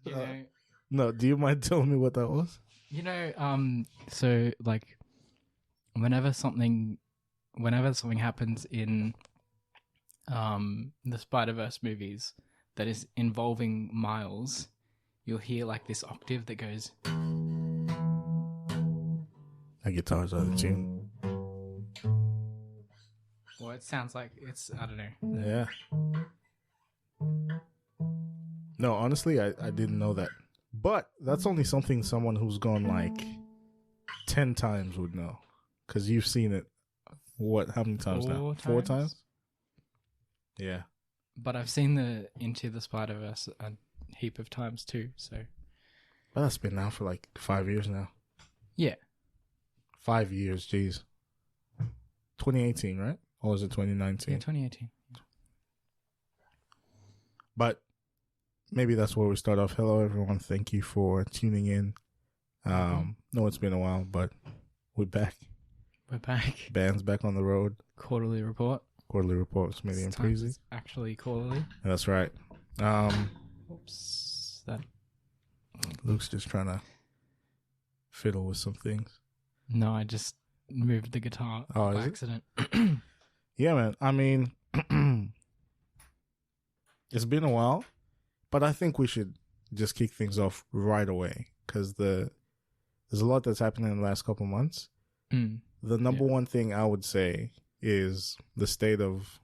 You know, No, do you mind telling me what that was? So like, whenever something happens in the Spider-Verse movies that is involving Miles, you'll hear like this octave that goes. That guitar's out of tune. Well, it sounds like it's, I don't know. Yeah. No, honestly, I didn't know that. But that's only something someone who's gone like 10 times would know. Because you've seen it, what, how many times now? 4 times? Yeah. But I've seen the Into the Spider-Verse a heap of times too, so. But that's been now for like 5 years now. Yeah. 5 years, jeez. 2018, right? Or was it 2019? Yeah, 2018. But maybe that's where we start off. Hello, everyone. Thank you for tuning in. No, it's been a while, but we're back. We're back. Band's back on the road. Quarterly report. Quarterly report, Smithy and Preezy. It's actually quarterly. That's right. Oops. That. Luke's just trying to fiddle with some things. No, I just moved the guitar by accident. Yeah, man. I mean, it's been a while, but I think we should just kick things off right away because there's a lot that's happened in the last couple months. The number one thing I would say is the state of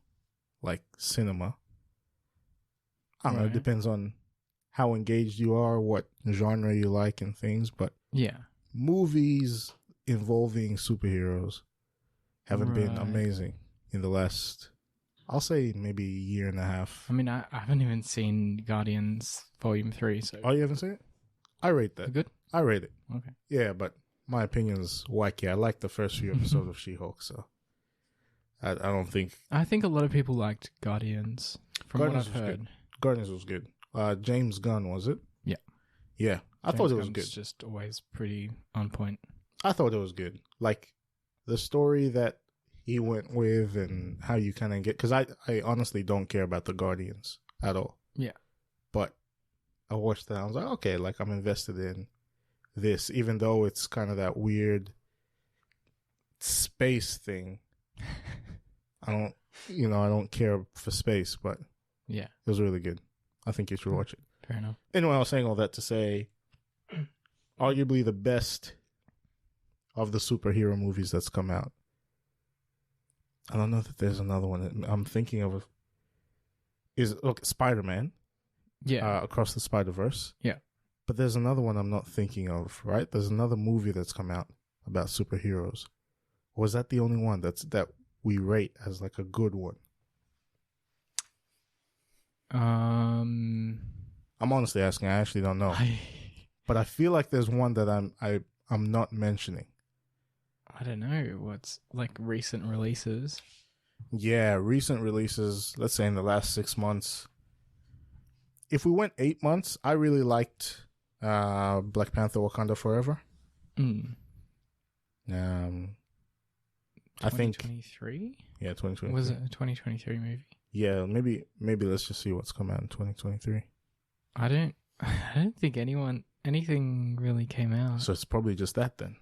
like cinema. I don't know. It depends on how engaged you are, what genre you like and things, but movies involving superheroes haven't been amazing in the last, I'll say maybe a year and a half. I mean, I haven't even seen Guardians Volume 3. So. Oh, you haven't seen it? I rate that. Good? I rate it. Okay. Yeah, but my opinion is wacky. I like the first few episodes of She-Hulk, so I don't think... I think a lot of people liked Guardians, from Guardians what I've heard. Good. Guardians was good. James Gunn, was it? Yeah. Yeah. I thought it was good. It's just always pretty on point. I thought it was good. Like, the story that he went with and how you kind of get... Because I honestly don't care about the Guardians at all. Yeah. But I watched that. I was like, okay, like, I'm invested in this, even though it's kind of that weird space thing. I don't care for space, but yeah, it was really good. I think you should watch it. Fair enough. Anyway, I was saying all that to say, arguably the best of the superhero movies that's come out. I don't know that there's another one. I'm thinking of Spider-Man. Yeah. Across the Spider-Verse. Yeah. But there's another one I'm not thinking of, right? There's another movie that's come out about superheroes. Or is that the only one that we rate as like a good one? I'm honestly asking. I actually don't know. But I feel like there's one that I'm not mentioning. I don't know. What's like recent releases? Yeah, recent releases, let's say in the last 6 months. If we went 8 months, I really liked Black Panther Wakanda Forever. I think 2023? Yeah, 2023. Was it a 2023 movie? Yeah, maybe let's just see what's come out in 2023. I don't think anything really came out. So it's probably just that then.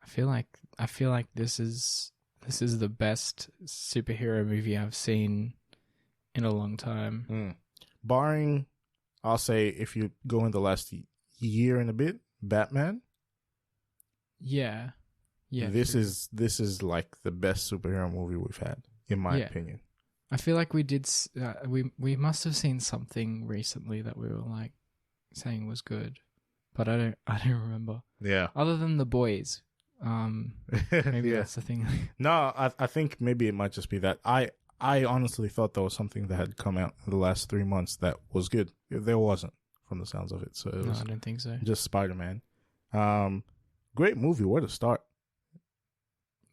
I feel like this is the best superhero movie I've seen in a long time. Barring, I'll say, if you go in the last year and a bit, Batman. Yeah. This is like the best superhero movie we've had, in my opinion. I feel like we did. We must have seen something recently that we were like saying was good, but I don't remember. Yeah. Other than The Boys, maybe that's the thing. No, I think maybe it might just be that. I honestly thought there was something that had come out in the last 3 months that was good. There wasn't, from the sounds of it. So it was I don't think so. Just Spider-Man. Great movie. Where to start?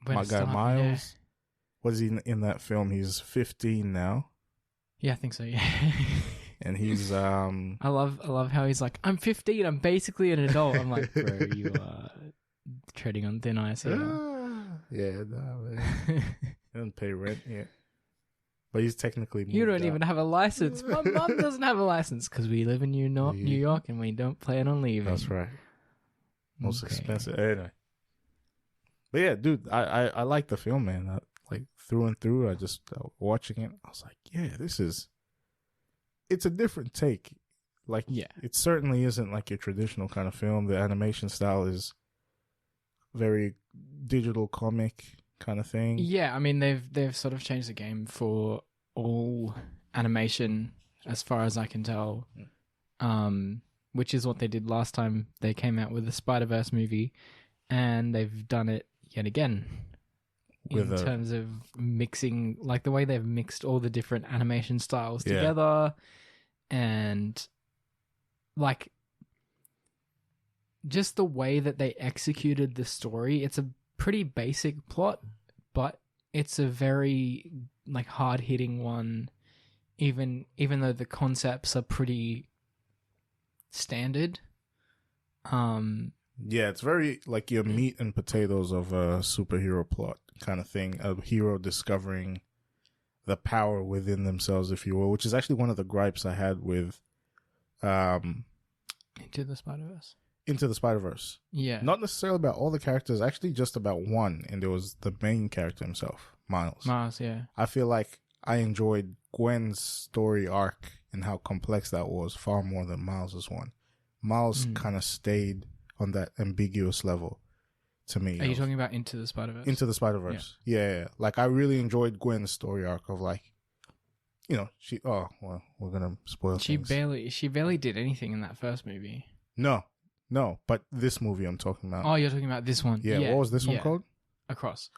My guy Miles. Yeah. What is he in that film? He's 15 now. Yeah, I think so. Yeah. And he's I love how he's like, I'm 15. I'm basically an adult. I'm like, bro, you are treading on thin ice here. Yeah, no, man. He doesn't pay rent yet. But he's technically moved You don't out. even have a license. My mom doesn't have a license because we live in New York and we don't plan on leaving. That's right. Most expensive. Anyway. But yeah, dude, I like the film, man. Like through and through. I just watching it, I was like, yeah, it's a different take. Like, yeah, it certainly isn't like your traditional kind of film. The animation style is very digital comic kind of thing. Yeah, I mean they've sort of changed the game for all animation as far as I can tell. Which is what they did last time they came out with the Spider-Verse movie, and they've done it yet again in terms of mixing, like the way they've mixed all the different animation styles together, and like just the way that they executed the story. It's a pretty basic plot, but it's a very like hard-hitting one, even though the concepts are pretty standard. Yeah, it's very like your meat and potatoes of a superhero plot kind of thing. A hero discovering the power within themselves, if you will, which is actually one of the gripes I had with Into the Spider-Verse. Into the Spider-Verse. Yeah. Not necessarily about all the characters, actually just about one, and it was the main character himself, Miles. Miles, yeah. I feel like I enjoyed Gwen's story arc and how complex that was far more than Miles's one. Miles kind of stayed on that ambiguous level to me. Are you talking about Into the Spider-Verse? Into the Spider-Verse. Yeah. Like, I really enjoyed Gwen's story arc of like, you know, we're going to spoil things. She barely did anything in that first movie. No, but this movie I'm talking about. Oh, you're talking about this one. Yeah, what was this one called? Across.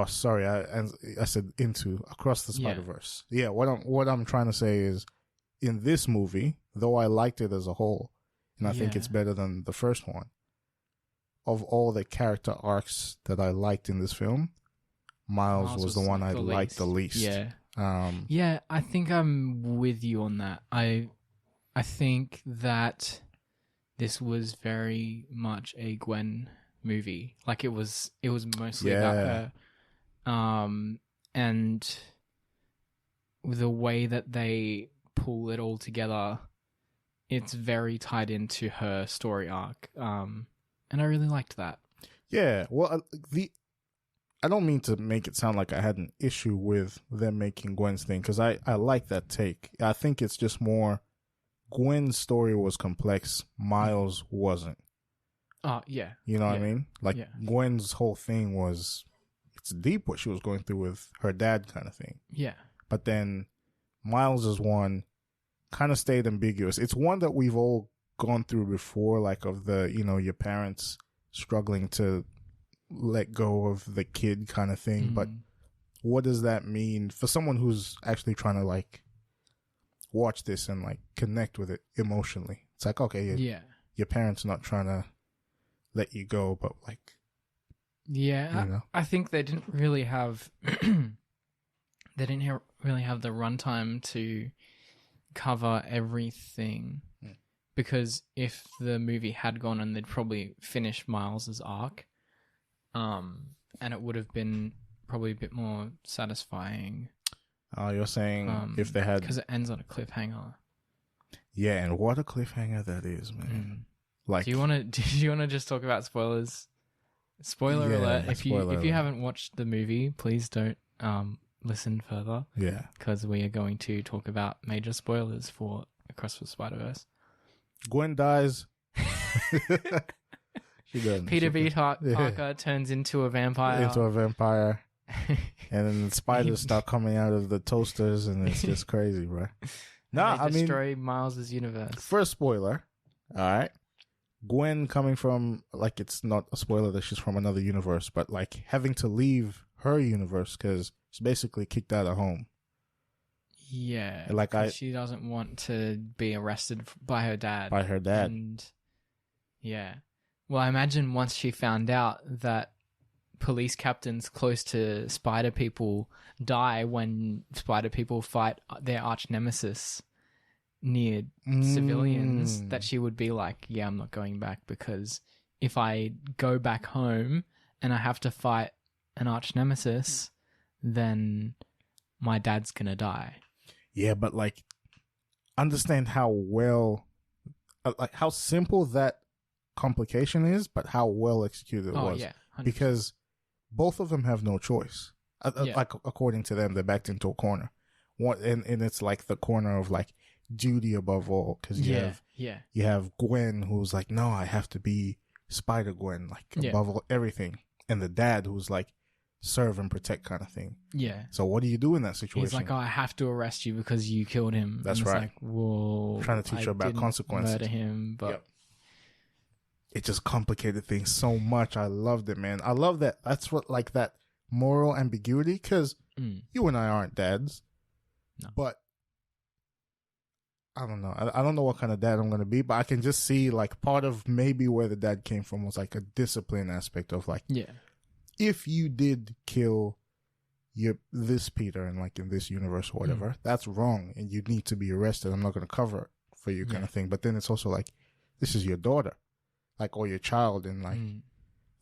Sorry, I said Across the Spider-Verse. Yeah, what I'm trying to say is, in this movie, though I liked it as a whole, and I think it's better than the first one, of all the character arcs that I liked in this film, Miles was the one I liked the least. Yeah. Yeah, I think I'm with you on that. I think that this was very much a Gwen movie. Like, it was mostly about her. And the way that they pull it all together, it's very tied into her story arc. And I really liked that. Yeah, well, I don't mean to make it sound like I had an issue with them making Gwen's thing, because I like that take. I think it's just more Gwen's story was complex, Miles wasn't. Yeah. You know what I mean? Like, Gwen's whole thing was, it's deep what she was going through with her dad kind of thing. Yeah. But then Miles's one kind of stayed ambiguous. It's one that we've all gone through before, like of the, you know, your parents struggling to let go of the kid kind of thing. But what does that mean for someone who's actually trying to like watch this and like connect with it emotionally? It's like, okay, your parents not trying to let you go, but like, yeah, you know? I think they didn't really have really have the runtime to cover everything, because if the movie had gone on, they'd probably finish Miles's arc, and it would have been probably a bit more satisfying. Oh, you're saying if they had, because it ends on a cliffhanger. Yeah, and what a cliffhanger that is, man. Like, do you want to just talk about spoilers? Spoiler alert! If you haven't watched the movie, please don't listen further. Yeah, because we are going to talk about major spoilers for Across the Spider-Verse. Gwen dies. She doesn't. Peter B. Parker turns into a vampire. And then the spiders start coming out of the toasters, and it's just crazy, bro. No, I mean, destroy Miles' universe. First spoiler, all right. Gwen coming from, like, it's not a spoiler that she's from another universe, but like having to leave her universe because she's basically kicked out of home. Yeah, like she doesn't want to be arrested by her dad. And yeah, well, I imagine once she found out that police captains close to spider people die when spider people fight their arch nemesis near civilians, that she would be like, yeah, I'm not going back, because if I go back home and I have to fight an arch nemesis, then my dad's gonna die. Yeah, but like, understand how well, like how simple that complication is, but how well executed it was. Yeah, 100%. Because both of them have no choice. Like, according to them, they're backed into a corner. And it's like the corner of like duty above all, because you have Gwen, who's like, no, I have to be Spider-Gwen, like above everything, and the dad who's like serve and protect kind of thing. Yeah. So what do you do in that situation? He's like, oh, I have to arrest you because you killed him. That's right. Like, whoa. Trying to teach her about consequences. Murder him, but it just complicated things so much. I loved it, man. I love that. That's what, like, that moral ambiguity, because you and I aren't dads. No. But I don't know. I don't know what kind of dad I'm going to be, but I can just see, like, part of maybe where the dad came from was, like, a discipline aspect of, like, if you did kill this Peter and, like, in this universe or whatever, that's wrong, and you need to be arrested. I'm not going to cover it for you kind of thing. But then it's also, like, this is your daughter, like, or your child, and, like,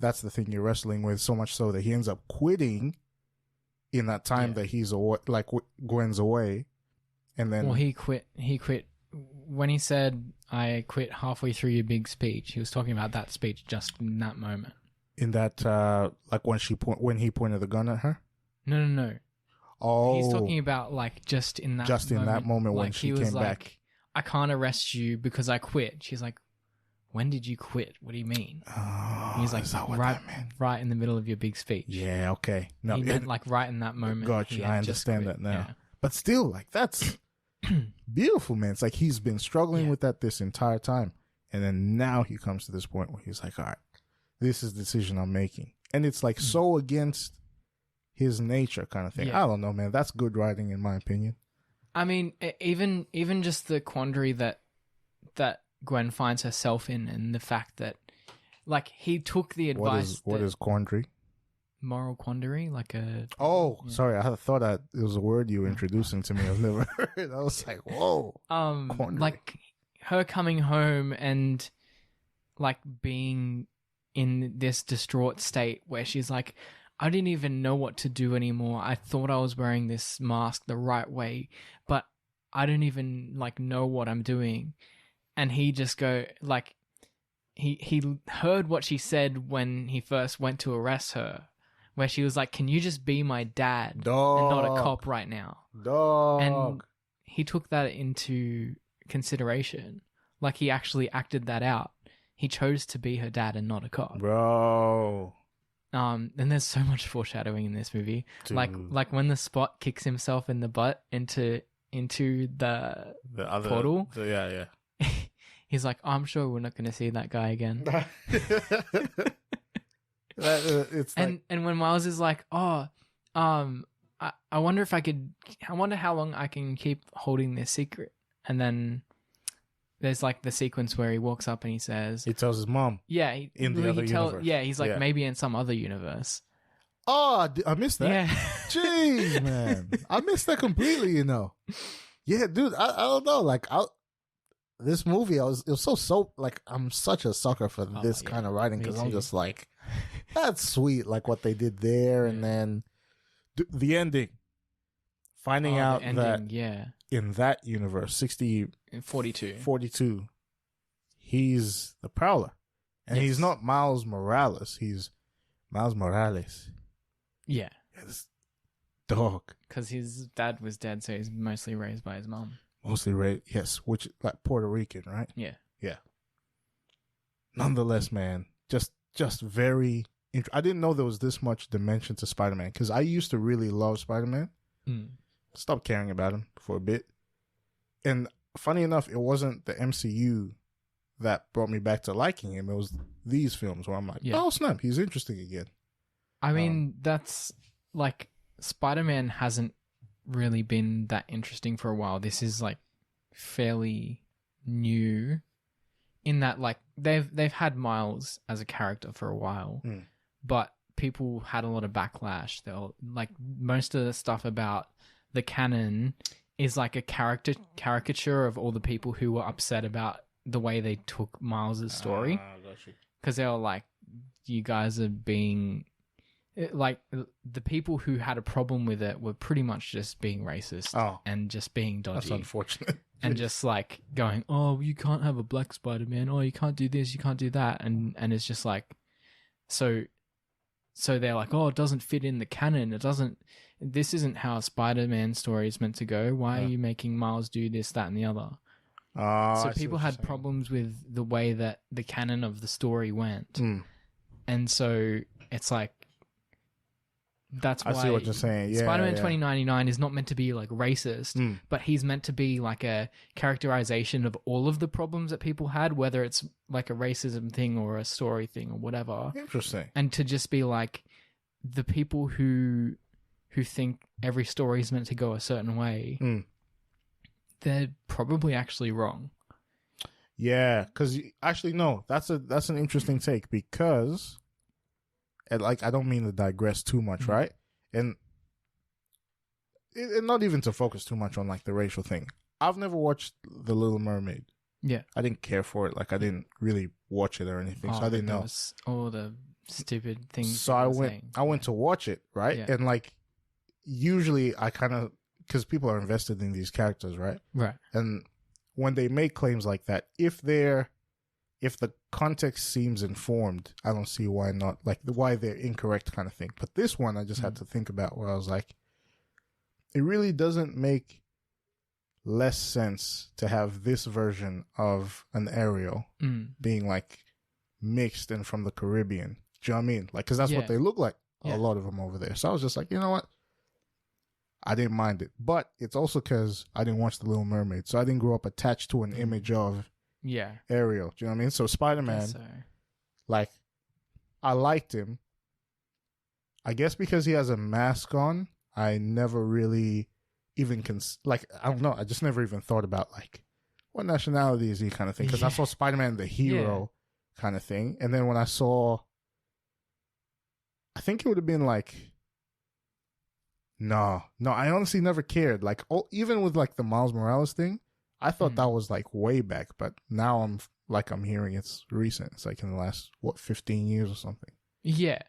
that's the thing you're wrestling with, so much so that he ends up quitting in that time that he's away, like, Gwen's away. And then, well, he quit when he said, I quit halfway through your big speech. He was talking about that speech just in that moment. In that, like, when he pointed the gun at her? No. Oh. He's talking about, like, just in that moment when she came back. I can't arrest you because I quit. She's like, when did you quit? What do you mean? Oh, he's like, is that what that meant? Right in the middle of your big speech. Yeah, okay. No, he meant, like, right in that moment. Gotcha, I understand that now. Yeah. But still, like, that's beautiful, man. It's like he's been struggling with that this entire time. And then now he comes to this point where he's like, all right, this is the decision I'm making. And it's like so against his nature kind of thing. I don't know, man. That's good writing in my opinion. I mean, even just the quandary that Gwen finds herself in, and the fact that, like, he took the advice. What is quandary? Moral quandary, like a... Oh, sorry. I thought it was a word you were introducing to me. I've never heard. I was like, whoa. Quandary. Like, her coming home and, like, being in this distraught state where she's like, I didn't even know what to do anymore. I thought I was wearing this mask the right way, but I don't even, like, know what I'm doing. And he just he heard what she said when he first went to arrest her, where she was like, can you just be my dad and not a cop right now? And he took that into consideration. Like, he actually acted that out. He chose to be her dad and not a cop. Bro. And there's so much foreshadowing in this movie. Dude. Like when the Spot kicks himself in the butt into the other portal. Yeah. He's like, I'm sure we're not going to see that guy again. It's and when Miles is like, I wonder how long I can keep holding this secret. And then there's like the sequence where he walks up and he says, he tells his mom. Yeah. In the other universe. Yeah. He's like, maybe in some other universe. Oh, I missed that. Yeah. Jeez, man. I missed that completely, you know. Yeah, dude, I don't know. Like, this movie, it was so like, I'm such a sucker for this kind of writing, because I'm just like, that's sweet, like what they did there. And then the ending, finding out that in that universe, 42, he's the Prowler, and he's not Miles Morales, he's Miles Morales. Yeah, this dog, because his dad was dead, so he's mostly raised by his mom. Mostly raised, yes, which, like, Puerto Rican, right? Yeah. Nonetheless, man, just very. I didn't know there was this much dimension to Spider-Man, because I used to really love Spider-Man. Stopped caring about him for a bit, and funny enough, it wasn't the MCU that brought me back to liking him. It was these films where I'm like, oh snap, he's interesting again. I mean, that's like, Spider-Man hasn't really been that interesting for a while. This is like fairly new in that, like, they've had Miles as a character for a while, but people had a lot of backlash. They'll, like, most of the stuff about the canon is like a caricature of all the people who were upset about the way they took Miles's story, because they were like, you guys are being the people who had a problem with it were pretty much just being racist and just being dodgy. That's unfortunate. And just like going, oh, you can't have a black Spider-Man. Oh, you can't do this. You can't do that. And it's just like, so they're like, oh, it doesn't fit in the canon. This isn't how a Spider-Man story is meant to go. Why are you making Miles do this, that, and the other? So people had problems with the way that the canon of the story went. And so it's like, that's why I see what you're saying. Yeah, Spider-Man 2099 is not meant to be like racist, but he's meant to be like a characterization of all of the problems that people had, whether it's like a racism thing or a story thing or whatever. Interesting. And to just be like, the people who think every story is meant to go a certain way, they're probably actually wrong. Yeah, because actually, no, that's an interesting take because, and like, I don't mean to digress too much, right? And not even to focus too much on like the racial thing. I've never watched The Little Mermaid. Yeah, I didn't care for it. Like, I didn't really watch it or anything, so I didn't know all the stupid things. So I went to watch it, right? Yeah. And like, usually I kind of, because people are invested in these characters, right? Right. And when they make claims like that, if the context seems informed, I don't see why not, like why they're incorrect kind of thing. But this one I just had to think about, where I was like, it really doesn't make less sense to have this version of an Ariel being like mixed and from the Caribbean. Do you know what I mean? Like, because that's what they look like, a lot of them over there. So I was just like, you know what? I didn't mind it. But it's also because I didn't watch The Little Mermaid. So I didn't grow up attached to an image of Ariel. Do you know what I mean? So Spider-Man, like, I liked him. I guess because he has a mask on, I never really even I don't know. I just never even thought about like, what nationality is he kind of thing. Because I saw Spider-Man the hero kind of thing. And then when I saw, I think it would have been like, no, I honestly never cared. Like, even with like the Miles Morales thing, I thought that was like way back, but now I'm hearing it's recent. It's like in the last 15 years or something. Yeah.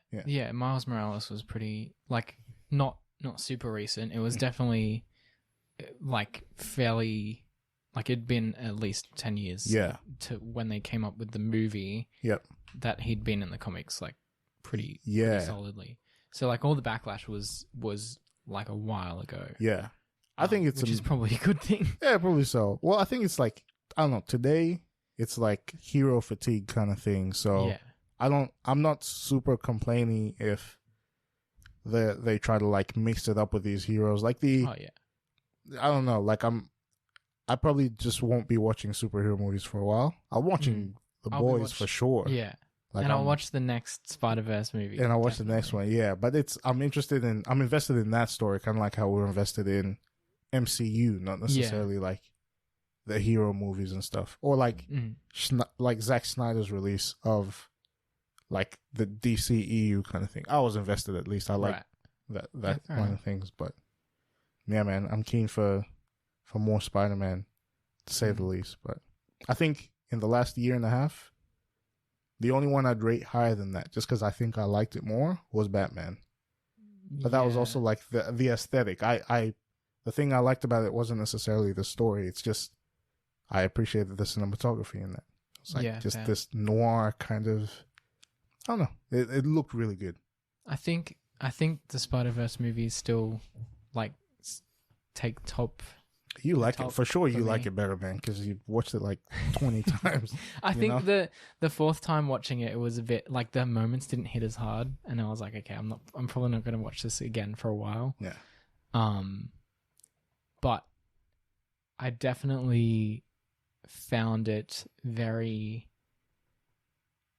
Miles Morales was pretty like not super recent. It was definitely like fairly, like it'd been at least 10 years. To when they came up with the movie. Yep. That he'd been in the comics like pretty solidly. So like all the backlash was like a while ago. Yeah. I think which is probably a good thing. Yeah, probably so. Well, I think it's like, I don't know, today it's like hero fatigue kind of thing. So I'm not super complaining if they try to like mix it up with these heroes. Like I don't know, like I probably just won't be watching superhero movies for a while. I'm watching The Boys for sure. Yeah. Like, and I'll watch the next Spider-Verse movie. And I'll watch the next one, but I'm invested in that story, kind of like how we're invested in MCU, not necessarily like the hero movies and stuff, or like like Zack Snyder's release of like the DCEU kind of thing. I was invested, at least. I like that kind of things. But yeah, man, I'm keen for more Spider-Man, to say the least. But I think in the last year and a half, the only one I'd rate higher than that, just because I think I liked it more, was Batman. But that was also like the aesthetic. The thing I liked about it wasn't necessarily the story. It's just I appreciated the cinematography in that. It's like this noir kind of. I don't know. It looked really good. I think the Spider-Verse movies still like take top. You like it for sure. You like it better, man, because you've watched it like 20 times. I think the fourth time watching it, it was a bit like the moments didn't hit as hard, and I was like, okay, I'm probably not going to watch this again for a while. Yeah. But I definitely found it very,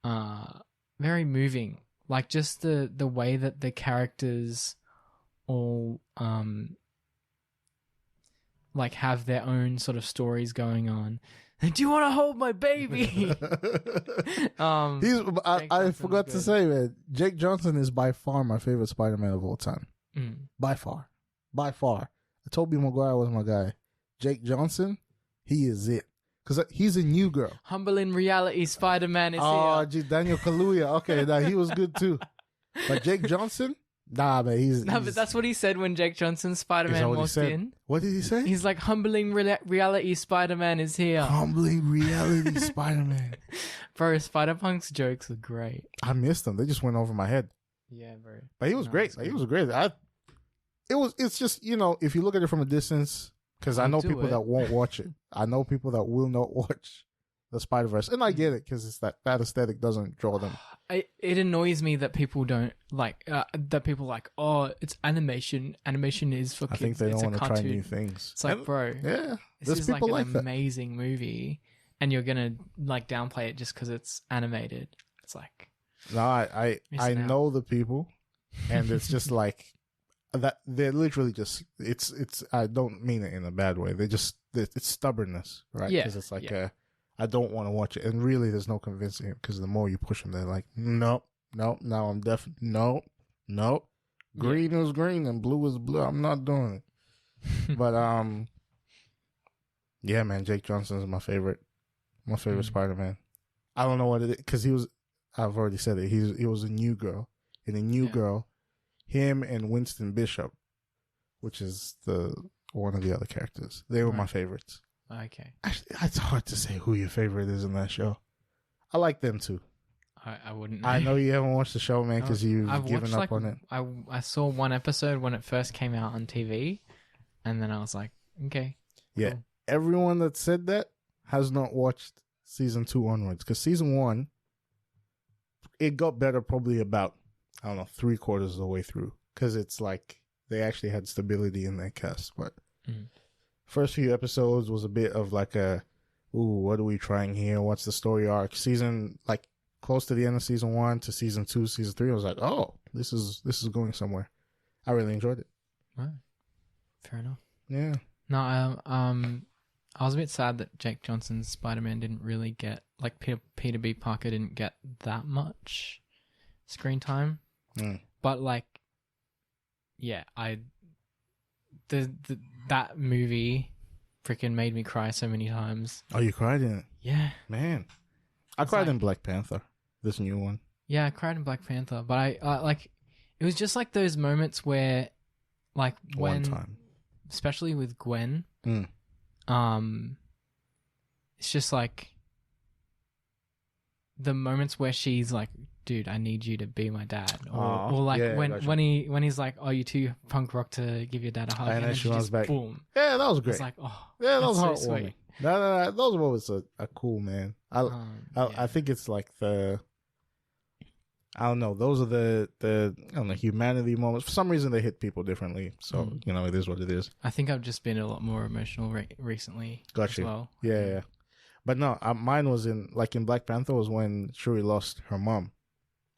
very moving. Like just the way that the characters all like have their own sort of stories going on. Do you want to hold my baby? I forgot to say, man, Jake Johnson is by far my favorite Spider-Man of all time. By far. Tobey Maguire was my guy. Jake Johnson, he is it. Because he's a new girl. Humble in reality, Spider-Man is here. Oh, Daniel Kaluuya. Okay, now he was good too. But Jake Johnson, nah, man, but that's what he said when Jake Johnson's Spider-Man walked in. What did he say? He's like, humbling reality Spider-Man is here. Humbling reality Spider-Man. Bro, Spider-Punk's jokes are great. I missed them. They just went over my head. Yeah, bro. But he was great. Like, he was great. It's just, you know, if you look at it from a distance, because I know people that won't watch it. I know people that will not watch the Spider-Verse. And I get it, because it's that aesthetic doesn't draw them. It annoys me that people don't like, that people like, oh, it's animation. Animation is for kids. I think they don't want to try new things. It's like, bro, yeah, this is like an amazing movie, and you're going to like downplay it just because it's animated. It's like... No, I know the people, and it's just like that. They're literally just it's. I don't mean it in a bad way. It's stubbornness, right? Yeah, because it's like I don't want to watch it, and really, there's no convincing him. Because the more you push them, they're like, nope. Now I'm definitely nope. Green is green and blue is blue. I'm not doing it. But yeah, man, Jake Johnson is my favorite Spider-Man. I don't know what it is, because he was. I've already said it. He was a New Girl. In a New Girl, him and Winston Bishop, which is one of the other characters. They were my favorites. Okay. Actually, it's hard to say who your favorite is in that show. I like them too. I wouldn't know. I know you haven't watched the show, man, because you've given up on it. I saw one episode when it first came out on TV, and then I was like, okay. Yeah. Cool. Everyone that said that has not watched season 2 onwards, because season 1, it got better probably about, I don't know, 3/4 of the way through, because it's like they actually had stability in their cast. But first few episodes was a bit of like what are we trying here? What's the story arc? Season, like close to the end of season 1 to season 2, season 3, I was like, oh, this is going somewhere. I really enjoyed it. Right. Fair enough. Yeah. No, I was a bit sad that Jake Johnson's Spider-Man didn't really get, like, Peter B. Parker didn't get that much screen time. But, like, yeah, that movie freaking made me cry so many times. Oh, you cried in it? Yeah. Man. I cried in Black Panther, this new one. Yeah, I cried in Black Panther, but I like, it was just like those moments where, like, when... One time. Especially with Gwen... it's just like the moments where she's like, dude, I need you to be my dad, or like when he's like, oh, you too punk rock to give your dad a hug, and then she just back. Boom. Yeah, that was great. It's like, oh, yeah, that was heartwarming. No, those moments are cool, man. I think it's like I don't know. Those are the I don't know, humanity moments. For some reason, they hit people differently. So, you know, it is what it is. I think I've just been a lot more emotional recently. Got you. Well. Yeah. But no, mine was in Black Panther was when Shuri lost her mom.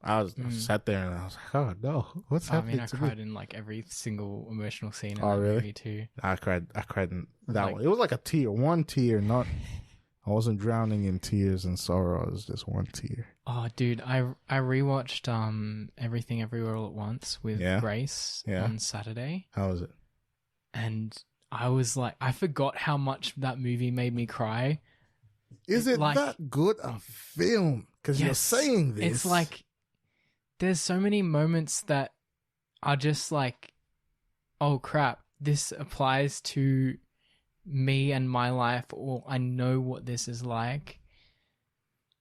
I sat there and I was like, oh no, what's happening? I cried in like every single emotional scene in that movie too. I cried in that one. It was like a tear, one tear, not. I wasn't drowning in tears and sorrow. It was just one tear. Oh, dude, I rewatched Everything Everywhere All at Once with Grace on Saturday. How was it? And I was like, I forgot how much that movie made me cry. Is it like, that good a film? Because you're saying this. It's like, there's so many moments that are just like, oh crap, this applies to me and my life, or I know what this is like.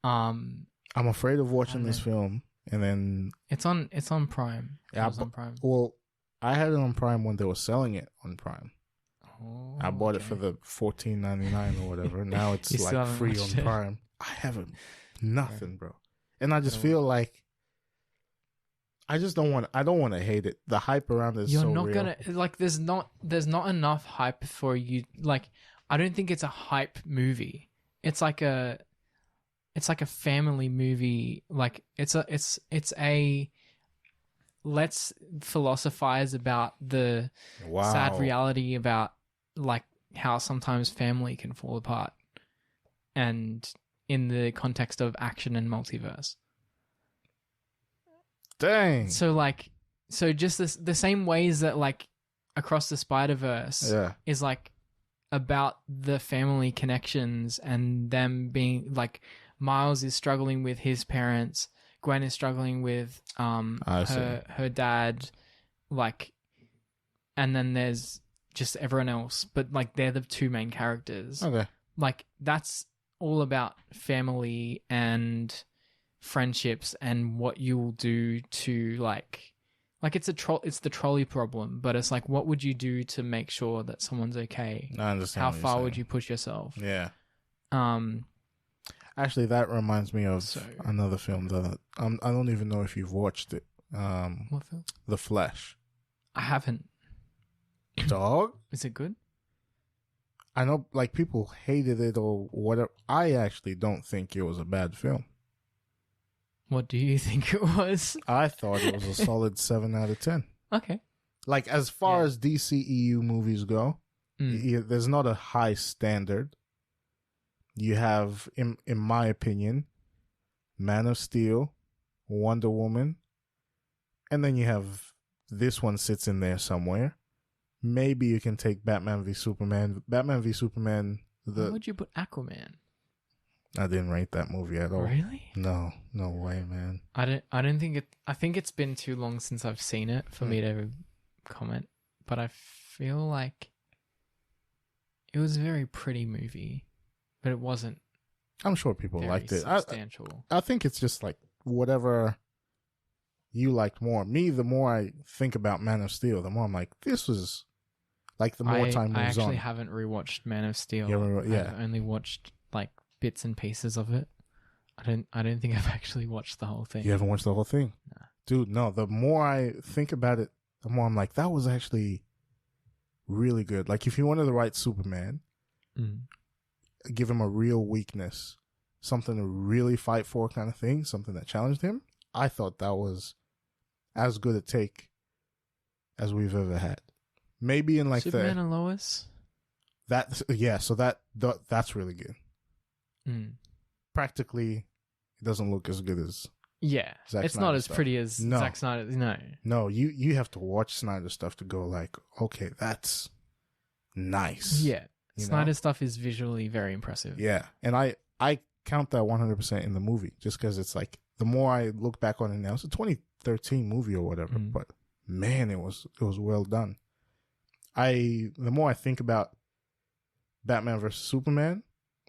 I'm afraid of watching this film, and then it's on Prime. Yeah, it's on Prime. Well, I had it on Prime when they were selling it on Prime. Oh, I bought it for the $14.99 or whatever. Now it's like free on Prime. I haven't nothing, bro. And I just feel like I don't want to hate it. The hype around it is so real. You're not gonna like. There's not enough hype for you. Like, I don't think it's a hype movie. It's like a family movie. Like it's a let's philosophize about the sad reality about like how sometimes family can fall apart, and in the context of action and multiverse. Dang. So just the same ways that like Across the Spider-Verse is like about the family connections and them being like, Miles is struggling with his parents, Gwen is struggling with her dad, like, and then there's just everyone else, but like they're the two main characters. Okay. Like that's all about family and friendships and what you'll do to like it's the trolley problem, but it's like what would you do to make sure that someone's okay? I understand. How far would you push yourself? Yeah. Actually, that reminds me of another film that I don't even know if you've watched it. What film? The Flash. I haven't. Dog? Is it good? I know, like, people hated it or whatever. I actually don't think it was a bad film. What do you think it was? I thought it was a solid 7 out of 10. Okay. Like, as far as DCEU movies go, there's not a high standard. You have, in my opinion, Man of Steel, Wonder Woman, and then you have this one sits in there somewhere. Maybe you can take Batman v Superman. Batman v Superman. Why would you put Aquaman? I didn't rate that movie at all. Really? No way, man. I don't think it. I think it's been too long since I've seen it for me to comment. But I feel like it was a very pretty movie, but it wasn't. I'm sure people liked it. Substantial. I think it's just like whatever you liked more. Me, the more I think about Man of Steel, the more I'm like, this was like the more time moves on. I actually haven't rewatched Man of Steel. I've only watched like bits and pieces of it. I don't think I've actually watched the whole thing. You haven't watched the whole thing? Nah. Dude, no. The more I think about it, the more I'm like, that was actually really good. Like, if you wanted to write Superman, give him a real weakness, something to really fight for kind of thing, something that challenged him, I thought that was as good a take as we've ever had. Maybe in like Superman and Lois? So that's really good. Practically, it doesn't look as good as Zack it's Snyder not as stuff. pretty as Zack Snyder. No, you have to watch Snyder stuff to go like, okay, that's nice. Yeah, Snyder stuff is visually very impressive. Yeah, and I count that 100% in the movie just because it's like the more I look back on it now, it's a 2013 movie or whatever, but man, it was well done. The more I think about Batman versus Superman,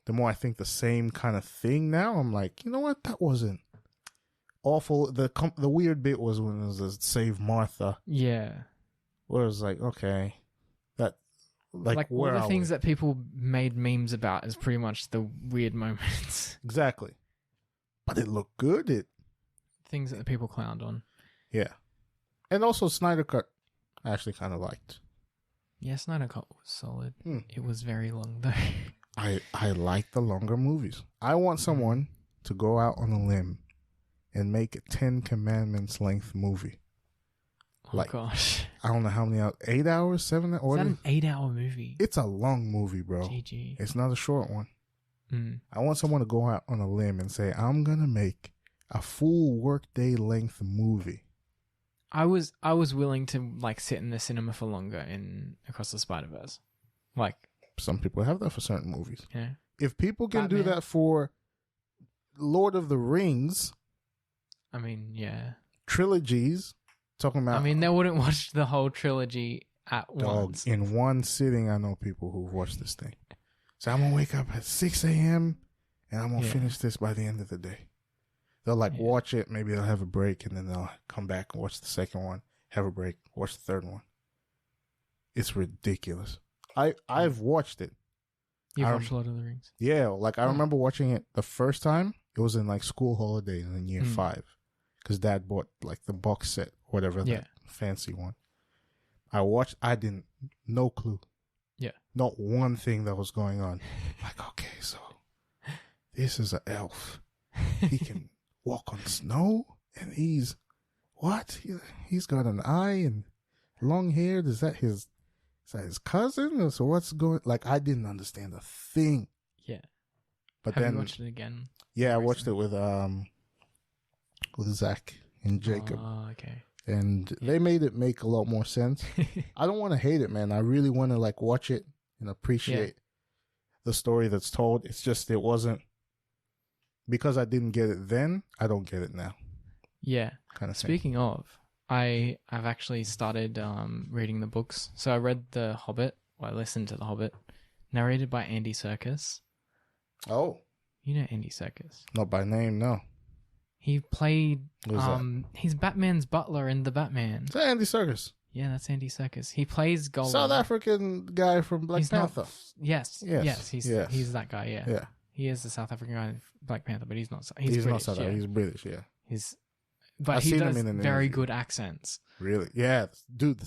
the more I think the same kind of thing now. I'm like, you know what? That wasn't awful. The weird bit was when it was a Save Martha. Yeah. Where it was like, okay, that like all the things that people made memes about is pretty much the weird moments. Exactly. But it looked good. Things that the people clowned on. Yeah. And also Snyder Cut I actually kind of liked. Yeah, Snyder Cut was solid. It was very long though. I like the longer movies. I want someone to go out on a limb and make a 10 Commandments length movie. Oh gosh. I don't know how many hours. 8 hours? 7 hours? Is that an 8-hour movie? It's a long movie, bro. GG. It's not a short one. I want someone to go out on a limb and say, I'm going to make a full workday length movie. I was willing to like sit in the cinema for longer in Across the Spider-Verse. Like, some people have that for certain movies. Yeah. If people can do that for Lord of the Rings, I mean, yeah, trilogies, talking about. I mean, they wouldn't watch the whole trilogy at once. In one sitting. I know people who've watched this thing. So I'm gonna wake up at 6 a.m. and I'm gonna finish this by the end of the day. They'll watch it. Maybe they'll have a break and then they'll come back and watch the second one. Have a break. Watch the third one. It's ridiculous. I've watched it. You've watched Lord of the Rings? Yeah, like I remember watching it the first time. It was in like school holidays in year 5, because Dad bought like the box set, whatever, that fancy one. I watched. I didn't, no clue. Yeah, not one thing that was going on. Like, okay, so this is an elf. He can walk on snow, and he's what? He's got an eye and long hair. Is that his cousin? Or so what's going? Like, I didn't understand a thing. Yeah. But Have then you watched it again? Yeah, I watched it with Zach and Jacob. Oh, okay. And they made it make a lot more sense. I don't want to hate it, man. I really want to like watch it and appreciate the story that's told. It's just it wasn't, because I didn't get it then. I don't get it now. Yeah. kind of thing. Speaking of, I've actually started reading the books. So I read The Hobbit. Well, I listened to The Hobbit, narrated by Andy Serkis. Oh, you know Andy Serkis? Not by name, no. He played. Who's that? He's Batman's butler in The Batman. Is that Andy Serkis? Yeah, that's Andy Serkis. He plays Gollum. South African guy from Black Panther. Yes. He's that guy. Yeah. Yeah. He is the South African guy in Black Panther, but he's not. He's British, not South African. He's British. Yeah. But I've he seen does him in an very interview. good accents. Really? Yeah, dude.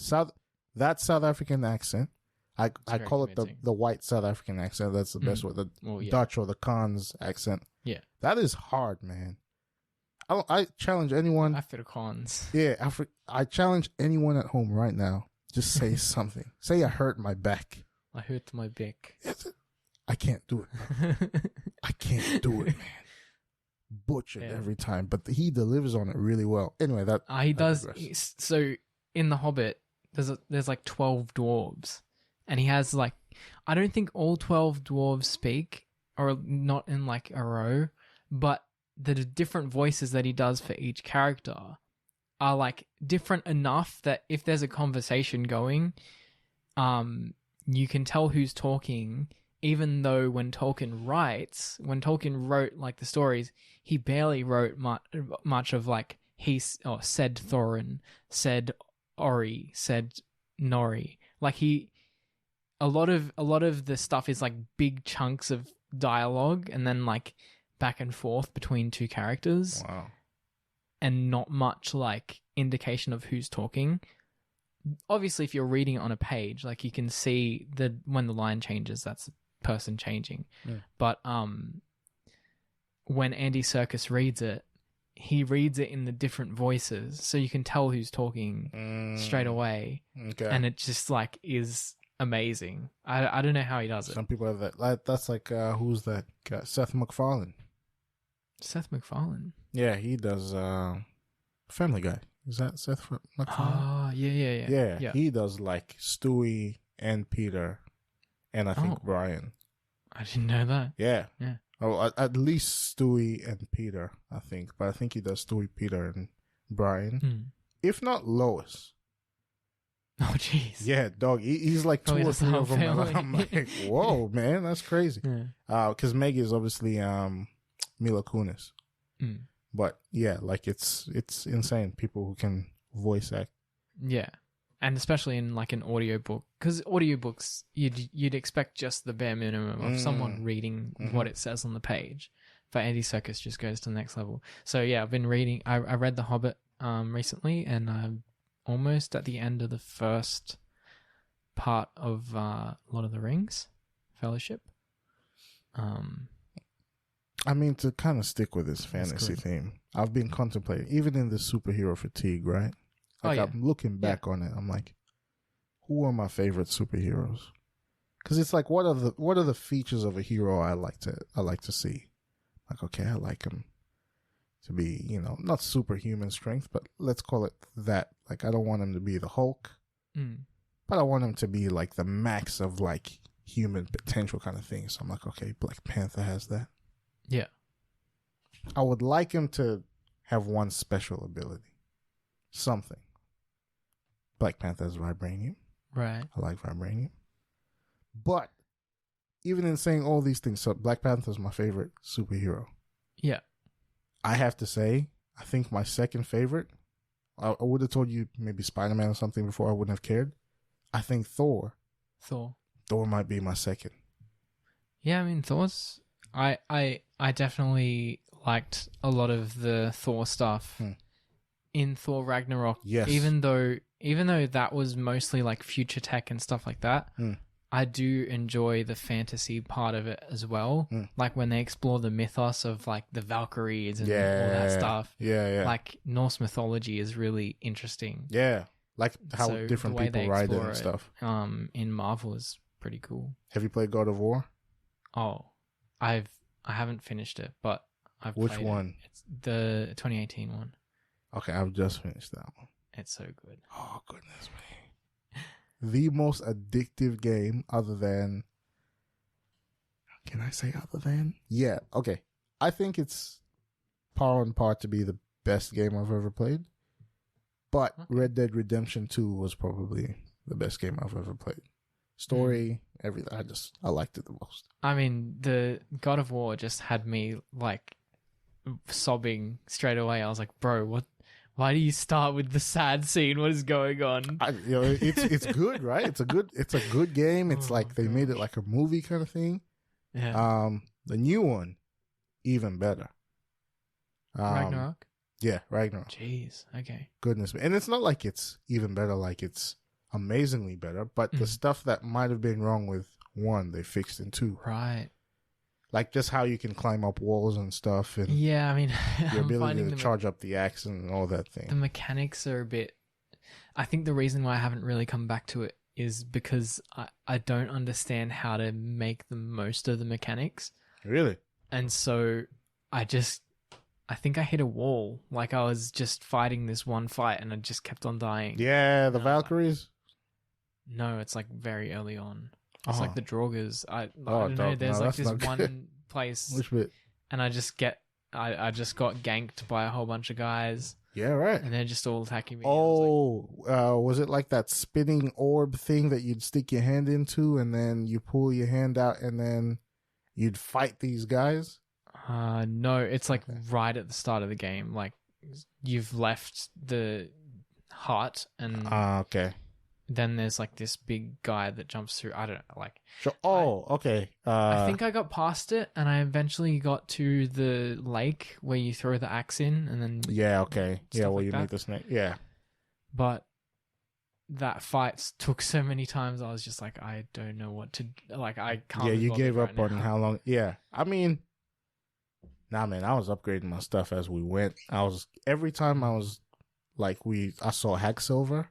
That South African accent. I call it the white South African accent. That's the best word. The Dutch or the Khans accent. Yeah. That is hard, man. I challenge anyone. Afrikaans. Yeah, I challenge anyone at home right now. Just say something. Say I hurt my back. I hurt my back. I can't do it. I can't do it, man. Butchered every time, but he delivers on it really well. Anyway, he does. So in The Hobbit, there's like 12 dwarves, and he has like, I don't think all 12 dwarves speak, or not in like a row, but the different voices that he does for each character are like different enough that if there's a conversation going, you can tell who's talking, even though when Tolkien wrote like the stories, he barely wrote much of like said Thorin, said Ori, said Nori. Like a lot of the stuff is like big chunks of dialogue and then like back and forth between two characters. Wow. And not much like indication of who's talking. Obviously, if you're reading it on a page, like you can see that when the line changes, that's the person changing. Yeah. But when Andy Serkis reads it, he reads it in the different voices, so you can tell who's talking straight away. Okay. And it just like is amazing. I don't know how he does it. Some people have that. That's like who's that guy? Seth MacFarlane. Seth MacFarlane. Yeah, he does Family Guy. Is that Seth MacFarlane? Oh, yeah. He does like Stewie and Peter, and I think Brian. I didn't know that. Yeah. Yeah. Oh, at least Stewie and Peter, I think. But I think he does Stewie, Peter, and Brian. If not Lois. Oh, jeez. Yeah, dog. He's like Probably 2 or 3 of them. family. And I'm like, whoa, man, that's crazy. Because Maggie is obviously Mila Kunis. But yeah, like it's insane. People who can voice act. Yeah. And especially in like an audiobook, because audiobooks, you'd expect just the bare minimum of someone reading what it says on the page. But Andy Serkis just goes to the next level. So yeah, I've been reading. I read The Hobbit recently, and I'm almost at the end of the first part of Lord of the Rings, Fellowship. I mean, to kind of stick with this fantasy theme, I've been contemplating, even in the superhero fatigue, right? Like I'm looking back on it, I'm like, who are my favorite superheroes? Because it's like, what are the features of a hero I like to see? Like, okay, I like him to be, not superhuman strength, but let's call it that. Like, I don't want him to be the Hulk, but I want him to be like the max of like human potential kind of thing. So I'm like, okay, Black Panther has that. Yeah. I would like him to have one special ability. Something. Black Panther has vibranium. Right. I like vibranium. But even in saying all these things, so Black Panther is my favorite superhero. Yeah. I have to say, I think my second favorite, I would have told you maybe Spider-Man or something before, I wouldn't have cared. I think Thor might be my second. Yeah, I mean, Thor's... I definitely liked a lot of the Thor stuff in Thor Ragnarok. Yes. Even though that was mostly like future tech and stuff like that, I do enjoy the fantasy part of it as well. Like when they explore the mythos of like the Valkyries and all that stuff. Yeah. Like Norse mythology is really interesting. Yeah. Like how different people ride it and stuff. In Marvel is pretty cool. Have you played God of War? Oh, I haven't finished it, but I've Which played one? It. It's the 2018 one. Okay, I've just finished that one. It's so good. Oh, goodness me. The most addictive game other than... Can I say other than? Yeah, okay. I think it's par on par to be the best game I've ever played. But Red Dead Redemption 2 was probably the best game I've ever played. Story, everything. I liked it the most. I mean, the God of War just had me like sobbing straight away. I was like, bro, what? Why do you start with the sad scene? What is going on? It's good, right? It's a good game. It's like they made it like a movie kind of thing. Yeah. The new one, even better. Ragnarok? Yeah, Ragnarok. Jeez. Okay. Goodness. And it's not like it's even better, like it's amazingly better, but the stuff that might have been wrong with 1, they fixed in 2. Right. Like just how you can climb up walls and stuff, and yeah, I mean, your ability to charge up the axe and all that thing. The mechanics are a bit. I think the reason why I haven't really come back to it is because I don't understand how to make the most of the mechanics. Really? And so I think I hit a wall. Like I was just fighting this one fight and I just kept on dying. Yeah, the Valkyries? No, it's like very early on. It's like the Draugrs. I don't know. There's like this one place. Which bit? And I just got ganked by a whole bunch of guys. Yeah, right. And they're just all attacking me. Oh, was it like that spinning orb thing that you'd stick your hand into and then you pull your hand out and then you'd fight these guys? No, it's like right at the start of the game. Like you've left the hut and okay. Then there's like this big guy that jumps through. I don't know, like. Sure. Okay. I think I got past it, and I eventually got to the lake where you throw the axe in, and then. Yeah. Okay. Yeah. Well, like you meet the snake. Yeah. But that fight took so many times. I was just like, I don't know what to like. I can't. Yeah, you gave up right on now. how long. Yeah, I mean, nah, man. I was upgrading my stuff as we went. Every time I was like I saw Hack Silver.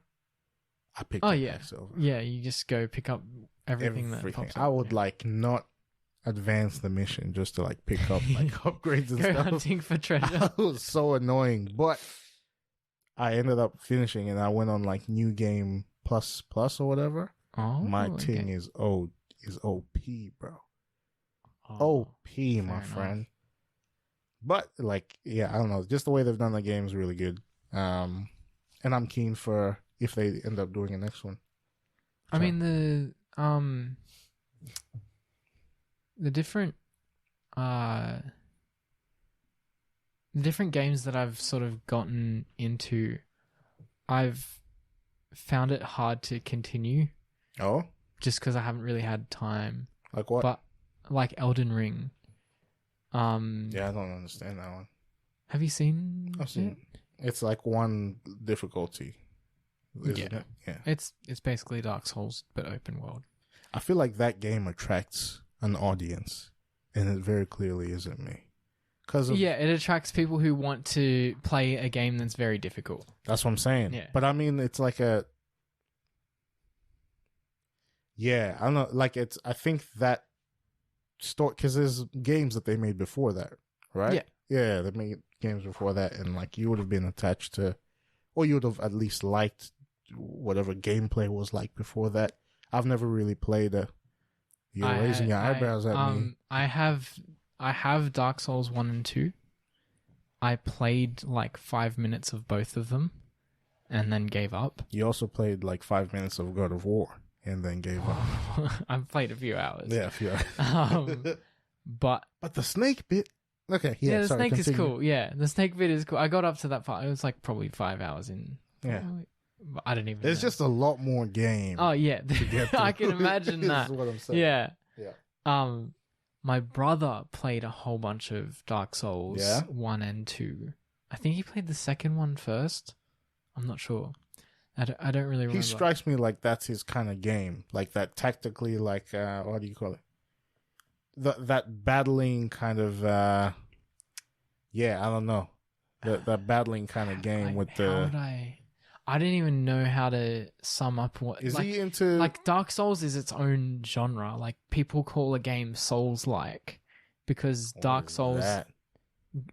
I picked up Hack Silver. Yeah, you just go pick up everything. That pops up. I would like not advance the mission just to like pick up like upgrades and go stuff. Hunting for treasure. It was so annoying, but I ended up finishing and I went on like New Game Plus or whatever. Oh, my thing is OP, bro. OP, my friend. But like, yeah, I don't know. Just the way they've done the game is really good. And I'm keen for if they end up doing a next one. So. I mean the different games that I've sort of gotten into, I've found it hard to continue. Oh? Just because I haven't really had time. Like what? But like Elden Ring. Yeah, I don't understand that one. Have you seen? I've seen it. It's like one difficulty. Isn't it? Yeah. It's basically Dark Souls but open world. I feel like that game attracts an audience, and it very clearly isn't me. It attracts people who want to play a game that's very difficult. That's what I'm saying. Yeah. But I mean, it's like I don't know. Like I think that story, because there's games that they made before that, right? Yeah. Yeah, they made games before that, and like you would have been attached to, or you would have at least liked whatever gameplay was like before that. I've never really played You're raising your eyebrows at me. I have Dark Souls 1 and 2. I played like 5 minutes of both of them and then gave up. You also played like 5 minutes of God of War and then gave up. I've played a few hours. Yeah, a few hours. But the snake bit. Okay, yeah. The snake is cool. Yeah, the snake bit is cool. I got up to that part. It was like probably 5 hours in. Yeah. I don't even. There's just a lot more game. Oh yeah, I can imagine that. Is what I'm saying. Yeah. Yeah. My brother played a whole bunch of Dark Souls 1 and 2. I think he played the second one first. I'm not sure. I don't really remember. He strikes me like that's his kind of game, like that tactically, like what do you call it? That battling kind of. I don't know. That battling kind of game with the. I didn't even know how to sum up what is he into. Like Dark Souls is its own genre. Like people call a game Souls-like because Dark Souls,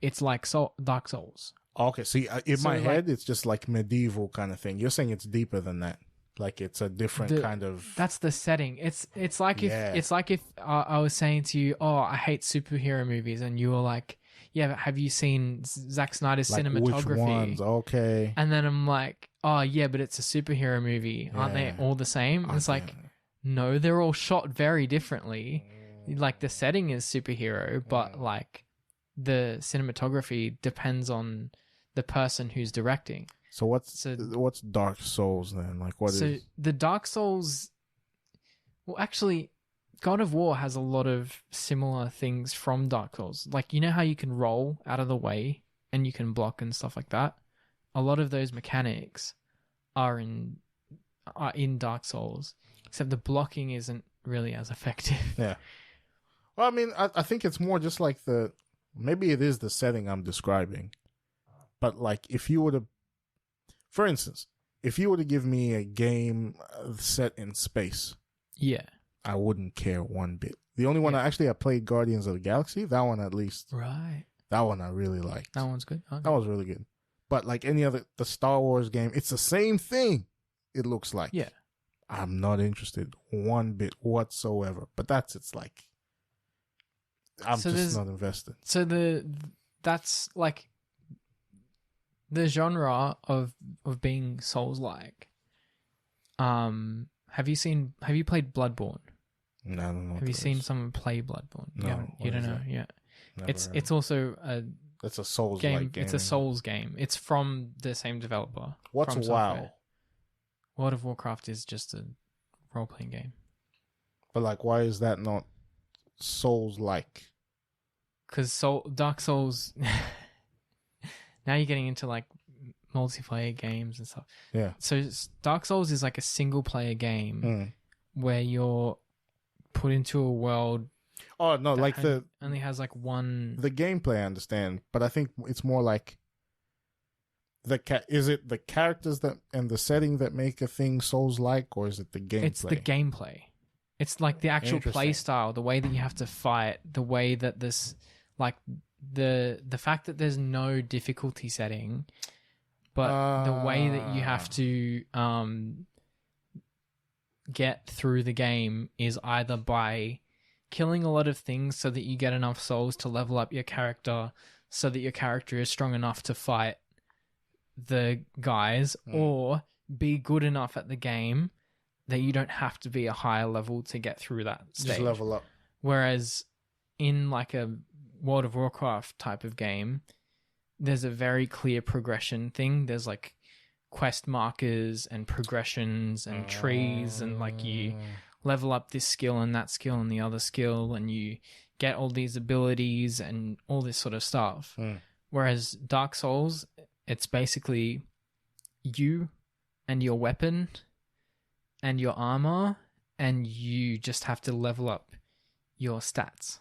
it's like Dark Souls. Okay, see, in my head, it's just like medieval kind of thing. You're saying it's deeper than that. Like it's a different kind of. That's the setting. It's like if I was saying to you, oh, I hate superhero movies, and you were like, yeah, but have you seen Zack Snyder's Like, cinematography? which ones? Okay. And then I'm like, oh yeah, but it's a superhero movie. Aren't they Yeah. all the same? It's like, no, they're all shot very differently. Like the setting is superhero, but like the cinematography depends on the person who's directing. So what's Dark Souls then? Like what is? So the Dark Souls, well, actually, God of War has a lot of similar things from Dark Souls. Like, you know how you can roll out of the way and you can block and stuff like that? A lot of those mechanics are in Dark Souls, except the blocking isn't really as effective. Yeah. Well, I mean, I think it's more just like maybe it is the setting I'm describing. But like if you were to, for instance, if you were to give me a game set in space, yeah, I wouldn't care one bit. The only one I played Guardians of the Galaxy. That one at least. Right. That one I really liked. That one's good. Okay. That was really good. But like any other, the Star Wars game, it's the same thing. It looks like. Yeah. I'm not interested one bit whatsoever. But it's like, I'm just not invested. So that's like the genre of being Souls-like. Have you played Bloodborne? No, I don't know. Have you seen someone play Bloodborne? No. You don't know. Yeah. Never It's also it's a Souls game. game. It's a Souls game. It's from the same developer. What's From WoW? Software. World of Warcraft is just a role-playing game. But like, why is that not Souls-like? Because Dark Souls. Now you're getting into like multiplayer games and stuff. Yeah. So Dark Souls is like a single-player game where you're put into a world. Oh no! Like only has like one. The gameplay, I understand, but I think it's more like is it the characters that and the setting that make a thing Souls-like, or is it the gameplay? It's the gameplay. It's like the actual play style, the way that you have to fight, the way that this, like the fact that there's no difficulty setting, but the way that you have to get through the game is either by killing a lot of things so that you get enough souls to level up your character so that your character is strong enough to fight the guys, or be good enough at the game that you don't have to be a higher level to get through that stage. Just level up. Whereas in like a World of Warcraft type of game, there's a very clear progression thing. There's like quest markers and progressions and trees, and like you level up this skill and that skill and the other skill, and you get all these abilities and all this sort of stuff. Whereas Dark Souls, it's basically you and your weapon and your armor, and you just have to level up your stats.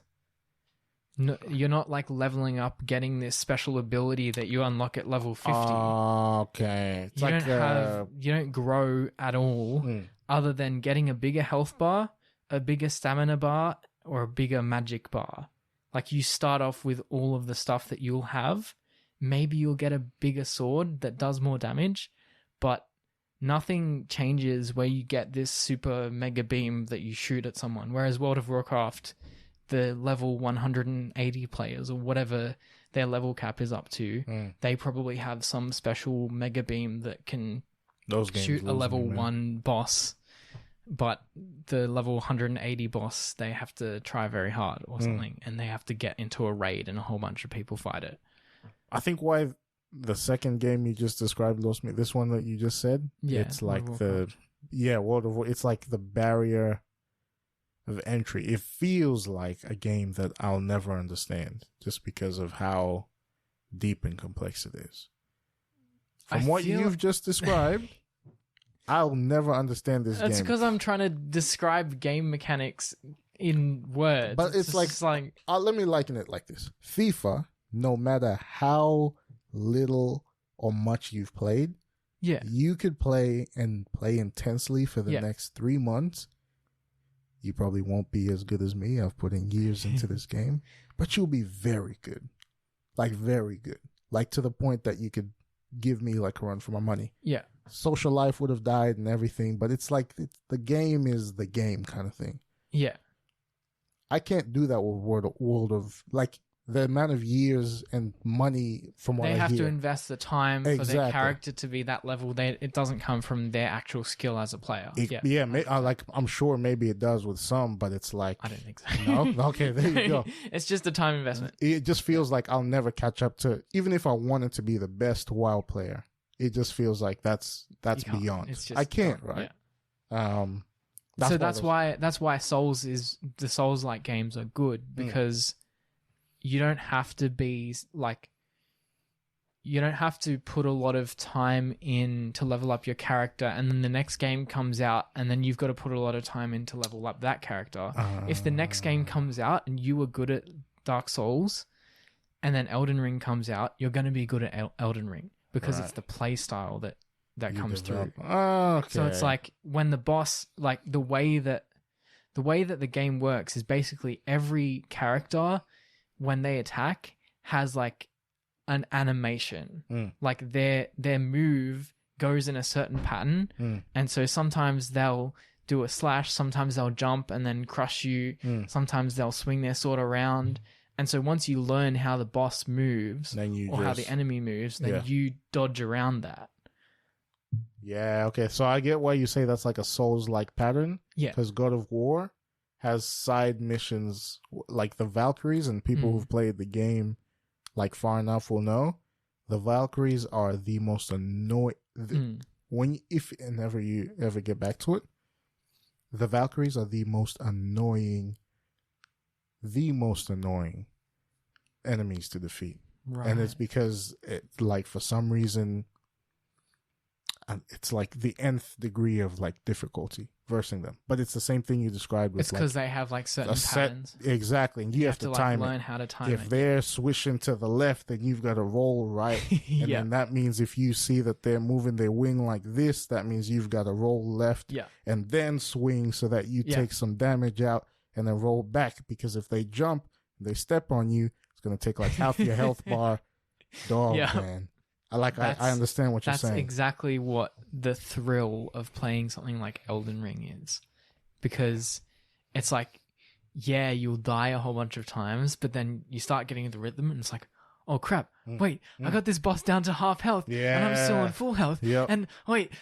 No, you're not like leveling up, getting this special ability that you unlock at level 50. Okay. It's You don't grow at all, other than getting a bigger health bar, a bigger stamina bar, or a bigger magic bar. Like, you start off with all of the stuff that you'll have. Maybe you'll get a bigger sword that does more damage, but nothing changes where you get this super mega beam that you shoot at someone. Whereas World of Warcraft, the level 180 players or whatever their level cap is up to, they probably have some special mega beam that can shoot a level 1 boss, but the level 180 boss, they have to try very hard or something, and they have to get into a raid and a whole bunch of people fight it. I think why the second game you just described lost me, this one that you just said, it's like World of War, it's like the barrier of entry. It feels like a game that I'll never understand just because of how deep and complex it is. From what you've just described, I'll never understand this game. It's because I'm trying to describe game mechanics in words. But it's like let me liken it like this. FIFA, no matter how little or much you've played, you could play intensely for the next 3 months. You probably won't be as good as me. I've put in years into this game, but you'll be very good. Like very good. Like to the point that you could give me like a run for my money. Yeah. Social life would have died and everything, but it's like the game is the game kind of thing. Yeah. I can't do that with World of like the amount of years and money from what they I have hear. to invest the time for Exactly. their character to be that level. It doesn't come from their actual skill as a player. I'm sure maybe it does with some, but it's like I don't think so. no. Okay, there you go. It's just a time investment. It just feels like I'll never catch up to, even if I wanted to be the best WoW player. It just feels like that's beyond. It's just I can't, right? Yeah. That's why the Souls-like games are good, because you don't have to be like, you don't have to put a lot of time in to level up your character, and then the next game comes out and then you've got to put a lot of time in to level up that character. If the next game comes out and you were good at Dark Souls and then Elden Ring comes out, you're going to be good at Elden Ring, because it's the play style that comes through. Okay. So it's like when the boss, like the way that the game works is basically every character, when they attack, has like an animation. Like their move goes in a certain pattern, and so sometimes they'll do a slash, sometimes they'll jump and then crush you, sometimes they'll swing their sword around. And so once you learn how the boss moves, how the enemy moves, then you dodge around that. Yeah, okay. So I get why you say that's like a Souls-like pattern. Yeah. Because God of War has side missions like the Valkyries, and people who've played the game like far enough will know the Valkyries are the most annoying. If and ever you ever get back to it, the Valkyries are the most annoying enemies to defeat. Right. And it's because for some reason, it's like the nth degree of like difficulty versing them. But it's the same thing you described with, it's because they have like certain patterns. Exactly. And you have to time learn how to time it. If they're swishing to the left, then you've got to roll right. And then that means if you see that they're moving their wing like this, that means you've got to roll left and then swing so that you take some damage out, and then roll back, because if they jump, they step on you, it's going to take like half your health bar. Dog, man. I understand what you're saying. That's exactly what the thrill of playing something like Elden Ring is. Because it's like, yeah, you'll die a whole bunch of times, but then you start getting the rhythm and it's like, oh crap, wait, I got this boss down to half health, and I'm still on full health, and wait,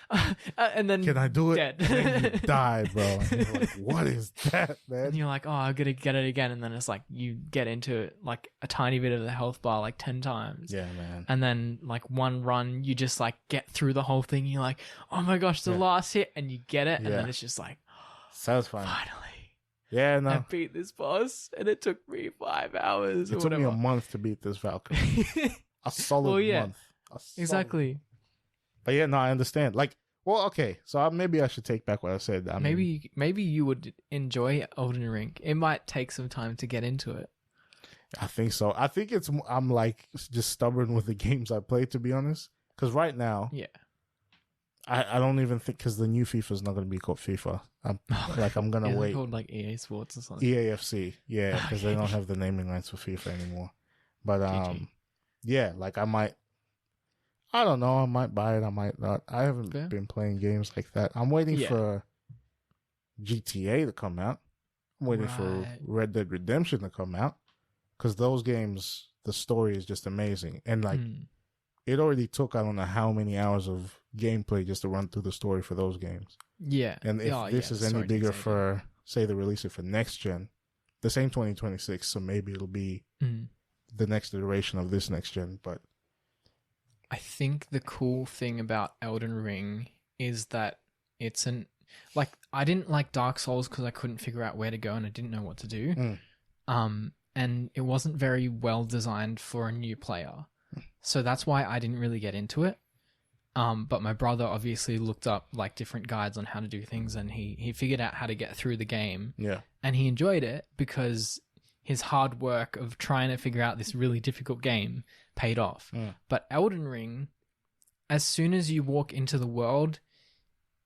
and then can I do it? Dead. And then you die, bro. And you're like, what is that, man? And you're like, oh, I'm gonna get it again, and then it's like you get into it like a tiny bit of the health bar like 10 times. Yeah, man. And then like one run, you just like get through the whole thing. You're like, oh my gosh, the last hit, and you get it, and then it's just like, satisfying. Finally. Yeah, no. I beat this boss, and it took me 5 hours. It took me a month to beat this Valkyrie. A solid month. Exactly. But yeah, no, I understand. Like, well, okay, so maybe I should take back what I said. Maybe you would enjoy Elden Ring. It might take some time to get into it. I think so. I think I'm like just stubborn with the games I play, to be honest. Because right now, I don't even think, because the new FIFA is not going to be called FIFA. I'm going to wait. Called like EA Sports or something. EAFC, yeah, because they don't have the naming rights for FIFA anymore. But yeah, like I don't know, I might buy it, I might not. I haven't been playing games like that. I'm waiting for GTA to come out. I'm waiting for Red Dead Redemption to come out, because those games, the story is just amazing, and like it already took I don't know how many hours of gameplay just to run through the story for those games. Yeah. And if this is any bigger for, say, they release it for next gen, the same 2026, so maybe it'll be the next iteration of this next gen. But I think the cool thing about Elden Ring is that it's I didn't like Dark Souls because I couldn't figure out where to go and I didn't know what to do. And it wasn't very well designed for a new player. So that's why I didn't really get into it. But my brother obviously looked up like different guides on how to do things, and he figured out how to get through the game. Yeah. And he enjoyed it because his hard work of trying to figure out this really difficult game paid off. But Elden Ring, as soon as you walk into the world,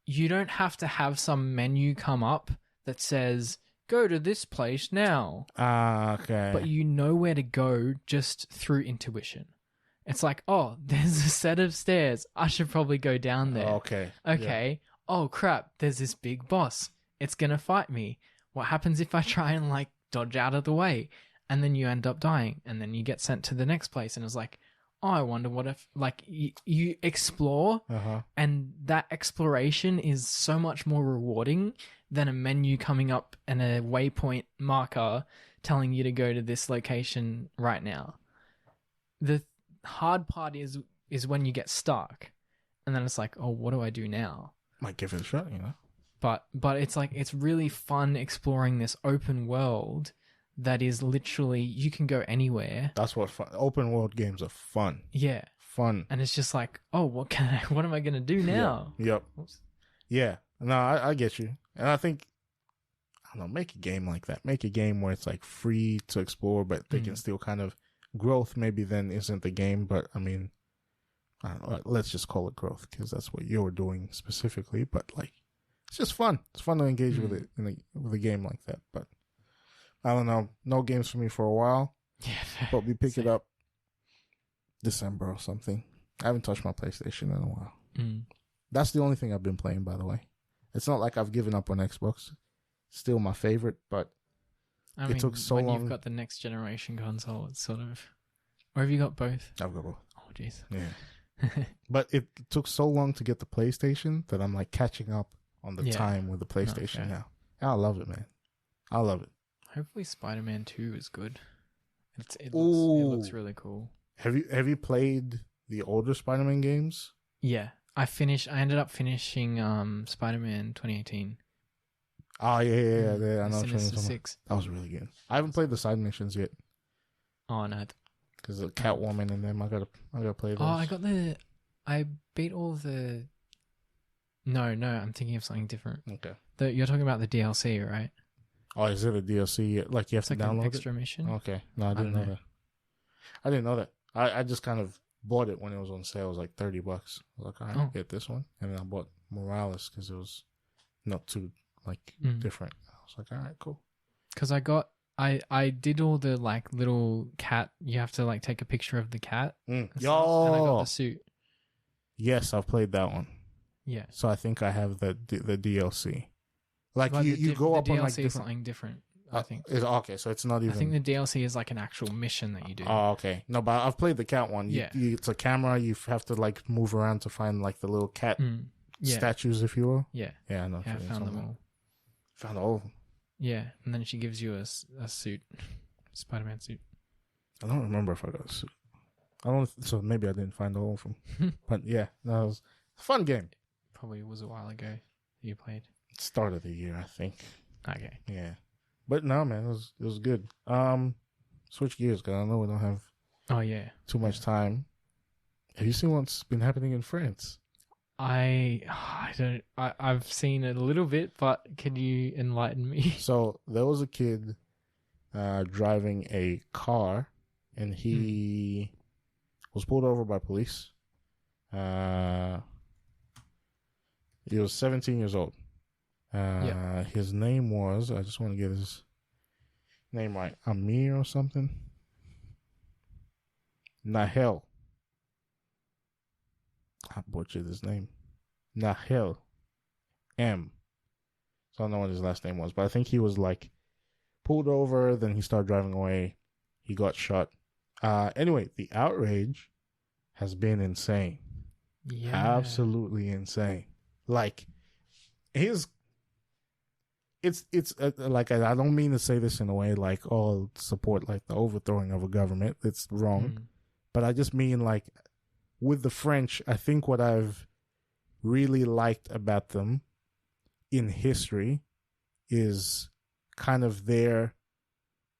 you don't have to have some menu come up that says, go to this place now. Okay. But you know where to go just through intuition. It's like, oh, there's a set of stairs. I should probably go down there. Okay. Yeah. Oh, crap. There's this big boss. It's going to fight me. What happens if I try and, like, dodge out of the way? and then you end up dying, and then you get sent to the next place, and it's like, oh, I wonder what if, like, you explore, and that exploration is so much more rewarding than a menu coming up and a waypoint marker telling you to go to this location right now. The hard part is when you get stuck, and then it's like, oh, what do I do now? Might give it a shot, you know. But it's like, it's really fun exploring this open world that is literally, you can go anywhere. That's what fun. Open world games are fun. Yeah. Fun. And it's just like, oh, what am I going to do now? Yep. Oops. Yeah. No, I get you. And I think, I don't know, make a game like that. Make a game where it's like free to explore, but they can still kind of, growth maybe then isn't the game, but I mean, I don't know, let's just call it growth because that's what you're doing specifically. But like, it's just fun. It's fun to engage with it with a game like that. But I don't know. No games for me for a while. Yeah. But we pick it up December or something. I haven't touched my PlayStation in a while. That's the only thing I've been playing, by the way. It's not like I've given up on Xbox. Still my favorite, but it took so long. When you've got the next generation console, it's sort of... Or have you got both? I've got both. Oh, jeez. Yeah. But it took so long to get the PlayStation that I'm like catching up on the time with the PlayStation now. I love it, man. I love it. Hopefully Spider-Man 2 is good. It looks really cool. Have you played the older Spider-Man games? Yeah. I ended up finishing Spider-Man 2018. Oh, yeah. I know. Sinister 6. That was really good. I haven't played the side missions yet. Oh, no. Because the Catwoman and them, I gotta play those. I beat all the... No, I'm thinking of something different. Okay. You're talking about the DLC, right? Oh, is it a DLC? Like you have to download an extra mission? Okay. No, I didn't know that. I didn't know that. I just kind of bought it when it was on sale. It was like $30. I was like, all right, I'll get this one. And then I bought Morales because it was not too different. I was like, all right, cool. Because I did all the like little cat. You have to like take a picture of the cat. And I got the suit. Yes, I've played that one. Yeah. So I think I have the DLC. Like you go up on like DLC is something different. I think. Okay, so it's not even. I think the DLC is like an actual mission that you do. Oh, okay. No, but I've played the cat one. It's a camera. You have to like move around to find like the little cat statues, if you will. Yeah. Yeah, I know. Yeah, I found them all. Found all of them. Yeah, and then she gives you a suit, Spider-Man suit. I don't remember if I got a suit. So maybe I didn't find all of them. But yeah, that was a fun game. Probably was a while ago you played. Start of the year, I think. Okay. Yeah. But no, man, it was good. Switch gears, because I know we don't have too much time. Have you seen what's been happening in France? I've seen it a little bit, but can you enlighten me? So there was a kid driving a car, and he was pulled over by police. He was 17 years old. His name was, I just want to get his name right, Amir or something. Nahel. I butchered his name. Nahel M. So I don't know what his last name was, but I think he was like pulled over, then he started driving away. He got shot. Anyway, the outrage has been insane. Yeah. Absolutely insane. Like, it's like, I don't mean to say this in a way like, oh, support like the overthrowing of a government. It's wrong. But I just mean like, with the French, I think what I've really liked about them in history is kind of their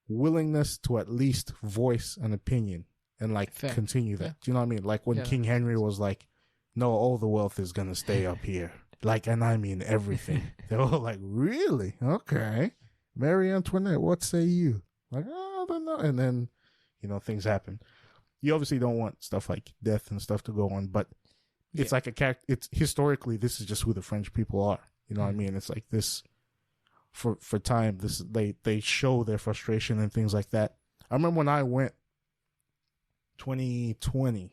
willingness to at least voice an opinion and like continue that. Yeah. Do you know what I mean? Like when King Henry was like, no, all the wealth is going to stay up here. Like, and I mean everything. They were like, really? Okay. Marie Antoinette, what say you? Like, oh, I don't know. And then, things happen. You obviously don't want stuff like death and stuff to go on, but it's like a character. It's historically, this is just who the French people are. You know what I mean? It's like this for time. This they show their frustration and things like that. I remember when I went 2020,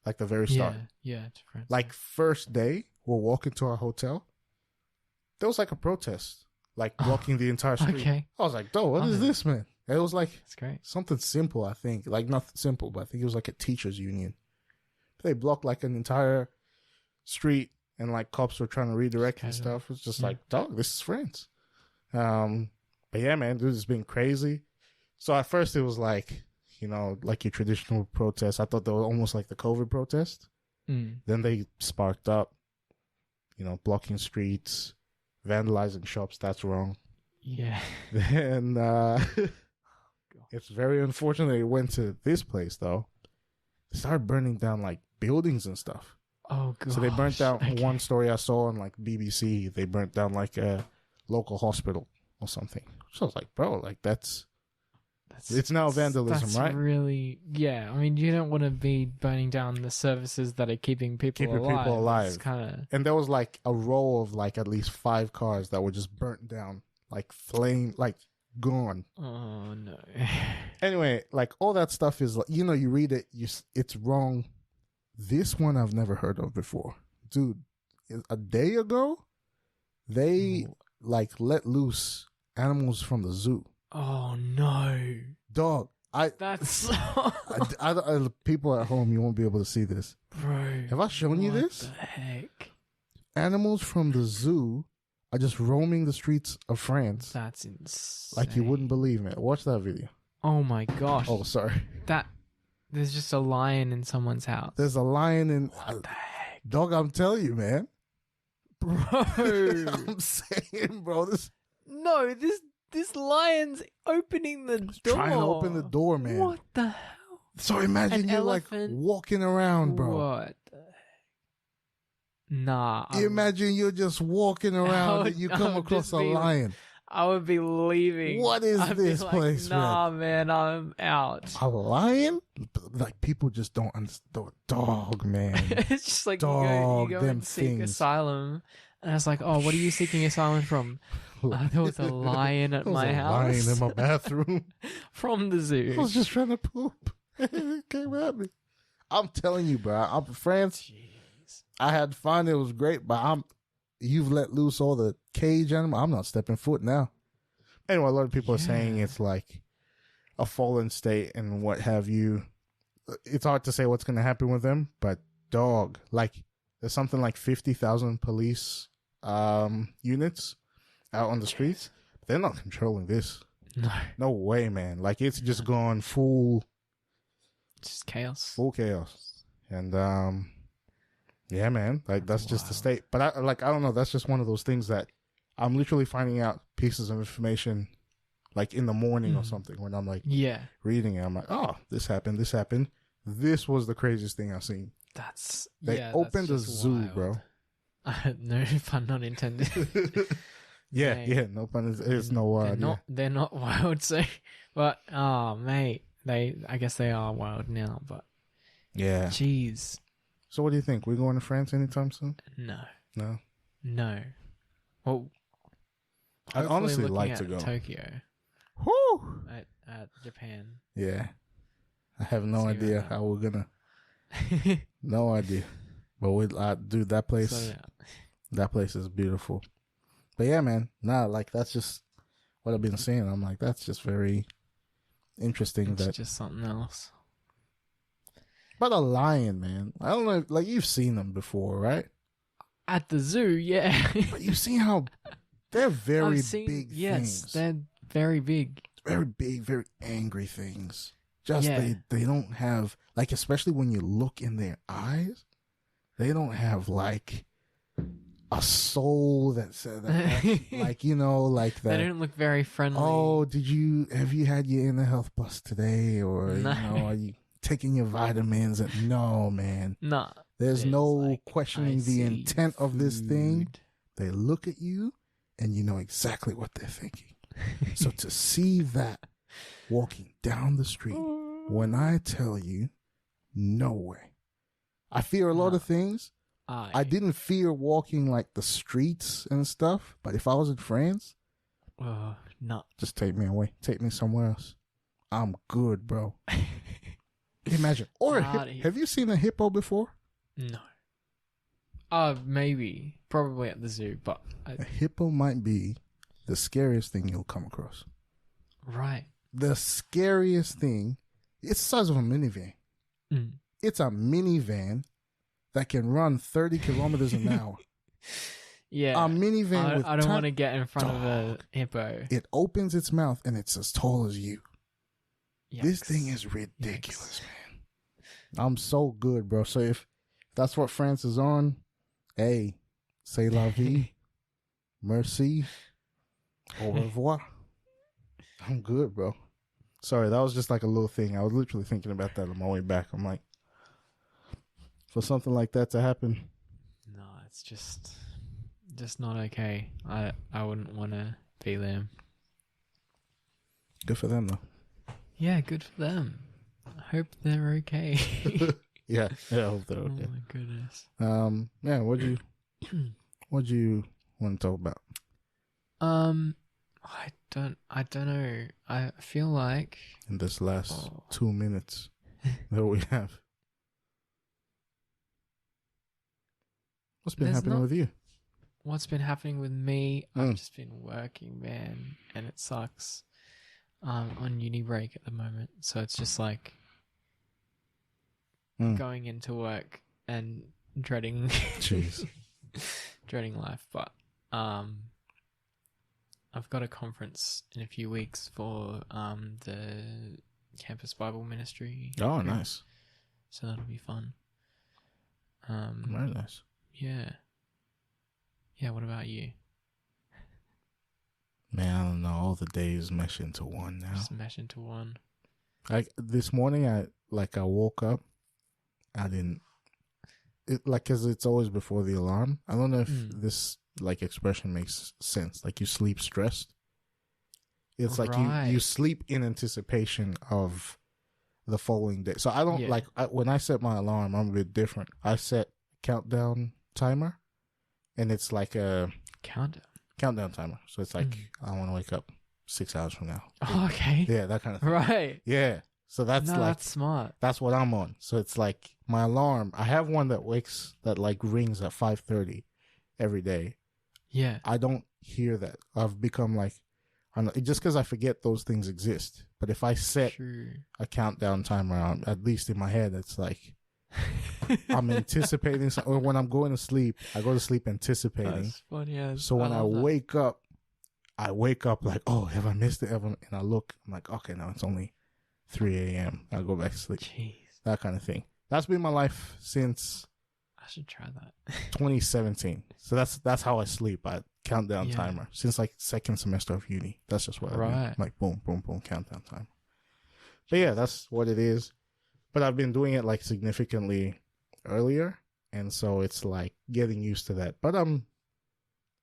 like the very start. Yeah, it's France. Like first day, we're walking to our hotel. There was like a protest, like blocking the entire street. Okay. I was like, "Duh, what is this, man?" It was like That's great. something simple, I think. Like, not simple, but I think it was like a teachers union. They blocked like an entire street, and like cops were trying to redirect and stuff. It's just like, dog, this is France. But yeah, man, this has been crazy. So at first it was like, you know, like your traditional protest. I thought they were almost like the COVID protest. Then they sparked up, you know, blocking streets, vandalizing shops. That's wrong. Yeah. Then it's very unfortunate it went to this place, though. They started burning down like buildings and stuff. Oh, god. So they burnt down one story I saw on like BBC. They burnt down like a local hospital or something. So I was like, bro, like it's now vandalism, that's right? Really, yeah. I mean, you don't want to be burning down the services that are keeping people alive. It's kinda... And there was like a row of like at least 5 cars that were just burnt down, like flame, like gone. Oh no. Anyway, like all that stuff is, you know, you read it, it's wrong. This one I've never heard of before, dude. A day ago, they like let loose animals from the zoo. Oh no, dog! That's people at home, you won't be able to see this, bro. Have I shown you this? What the heck? Animals from the zoo are just roaming the streets of France. That's insane. Like you wouldn't believe it. Watch that video. Oh my gosh. Oh, sorry. There's just a lion in someone's house. There's a lion in. What the heck? Dog, I'm telling you, man. Bro. I'm saying, bro, this lion's opening the door. Trying to open the door, man. What the hell? So imagine you're like walking around, bro. What the heck? Nah. Imagine you're just walking around and you come across a lion. I would be leaving. What is this place, nah, man, I'm out. A lion? Like, people just don't understand. Dog, man. It's just like dog, you go and seek asylum. And I was like, oh, what are you seeking asylum from? There was a lion at my house. Lion in my bathroom. From the zoo. I was just trying to poop. It came at me. I'm telling you, bro. I'm from France. Jeez. I had fun. It was great, but you've let loose all the cage animal. I'm not stepping foot now. Anyway, a lot of people are saying it's like a fallen state and what have you. It's hard to say what's going to happen with them, but dog, like there's something like 50,000 police units out on the streets. They're not controlling this. No way, man. Like it's just gone full. Just chaos. Full chaos. And yeah, man. Like that's just the state. But I don't know. That's just one of those things that I'm literally finding out pieces of information like in the morning or something when I'm like reading it. I'm like, oh, this happened. This was the craziest thing I've seen. They opened a zoo, wild. Bro. No pun not intended. Yeah, no pun. It's no wild. They're not wild, so. But oh, mate, I guess they are wild now. But yeah, jeez. So what do you think? We going to France anytime soon? No. Well, I'd honestly like to go Tokyo. Whoo! At Japan. Yeah, I have no idea how we're gonna. No idea, but dude, that place. That place is beautiful. But yeah, man, like that's just what I've been seeing. I'm like, that's just very interesting. It's just something else. But a lion, man. I don't know, like you've seen them before, right? At the zoo, yeah. But you've seen how they're very big things. Yes, they're very big. Very big, very angry things. Just they don't have, like, especially when you look in their eyes, they don't have like a soul that said that, like, you know, like that. They don't look very friendly. Oh, have you had your inner health bus today? Or, no. You know, are you taking your vitamins? No, man. No. There's no like, questioning the intent of this thing. They look at you and you know exactly what they're thinking. So to see that walking down the street, when I tell you, no way. I fear a lot of things. I didn't fear walking like the streets and stuff, but if I was in France, no. Just take me away. Take me somewhere else. I'm good, bro. Imagine. Or have you seen a hippo before? No. Maybe. Probably at the zoo, but... A hippo might be the scariest thing you'll come across. Right. the scariest thing, it's the size of a minivan. Mm. It's a minivan that can run 30 kilometers an hour. Yeah. A minivan with I don't want to get in front of a hippo. It opens its mouth and it's as tall as you. Yikes. This thing is ridiculous, man. I'm so good, bro. So if that's what France is on, hey, c'est la vie, merci, au revoir. I'm good, bro. Sorry, that was just like a little thing. I was literally thinking about that on my way back. I'm like, for something like that to happen. No, it's just not okay. I wouldn't want to be them. Good for them, though. Yeah, good for them. I hope they're okay. Yeah, I hope they're okay. Oh my goodness. Yeah, what'd you want to talk about? I don't know. I feel like In this last 2 minutes that we have. What's been happening with you? What's been happening with me? I've just been working, man, and it sucks. On uni break at the moment, so it's just like going into work and dreading, jeez, dreading life. But I've got a conference in a few weeks for the campus Bible ministry. Oh, nice. So that'll be fun. Very nice. Yeah. Yeah. What about you? Man, I don't know. All the days mesh into one now. Just mesh into one. Like this morning, I woke up. I didn't. Cause it's always before the alarm. I don't know if this expression makes sense. Like you sleep stressed. It's like you sleep in anticipation of the following day. So I don't when I set my alarm, I'm a bit different. I set countdown timer, and it's like a countdown timer. So it's like I want to wake up 6 hours from now. Oh, okay. Yeah, that kind of thing. Right. Yeah. So that's that's smart. That's what I'm on. So it's like my alarm. I have one that rings at 5:30 every day. Yeah. I don't hear that. I've become just because I forget those things exist. But if I set a countdown timer, at least in my head, it's like I'm anticipating something. Or when I'm going to sleep, I go to sleep anticipating. That's funny. Yeah. So when I wake up like, oh, have I missed it? And I look, I'm like, okay, no, it's only 3 a.m. I'll go back to sleep. Jeez. That kind of thing. That's been my life since I should try that. 2017. So that's how I sleep. I countdown timer since second semester of uni. That's just what I do. Like boom, boom, boom, countdown timer. But yeah, that's what it is. But I've been doing it significantly earlier, and so it's getting used to that. But I'm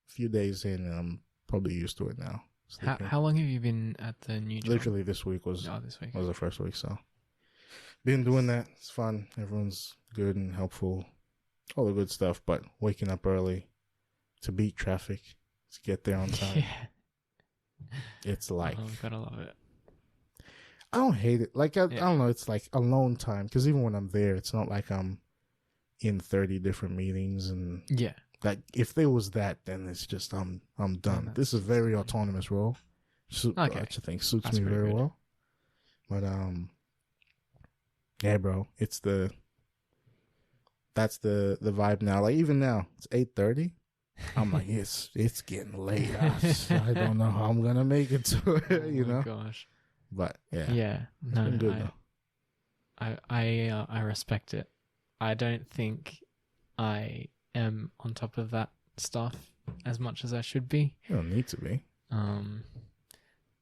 a few days in, and I'm probably used to it now. How long have you been at the new job? Literally this week was the first week. So been doing that. It's fun. Everyone's good and helpful. All the good stuff. But waking up early to beat traffic, to get there on time. Yeah. It's gotta love it. I don't hate it. I don't know. It's alone time. Because even when I'm there, it's not like I'm in 30 different meetings. And if there was that, then it's just I'm done. This is a very autonomous role. Which I think suits me very well. But yeah, bro, that's the vibe now. Even now, it's 8:30. I'm like, it's getting late. I don't know how I'm gonna make it to it. You know? Gosh. But yeah, it's been good though. I respect it. I don't think I am on top of that stuff as much as I should be. You don't need to be.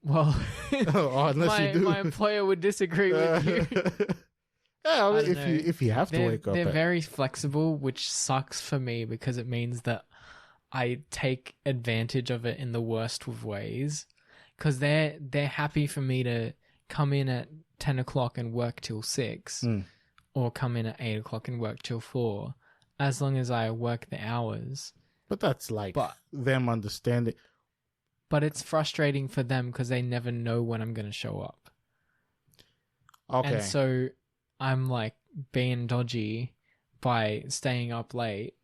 Well, unless you do. My employer would disagree with you. Yeah, if you have to wake up, they're very flexible, which sucks for me because it means that I take advantage of it in the worst of ways. Because they're happy for me to come in at 10 o'clock and work till 6, or come in at 8 o'clock and work till 4, as long as I work the hours. But that's them understanding. But it's frustrating for them because they never know when I'm going to show up. Okay. And so I'm being dodgy by staying up late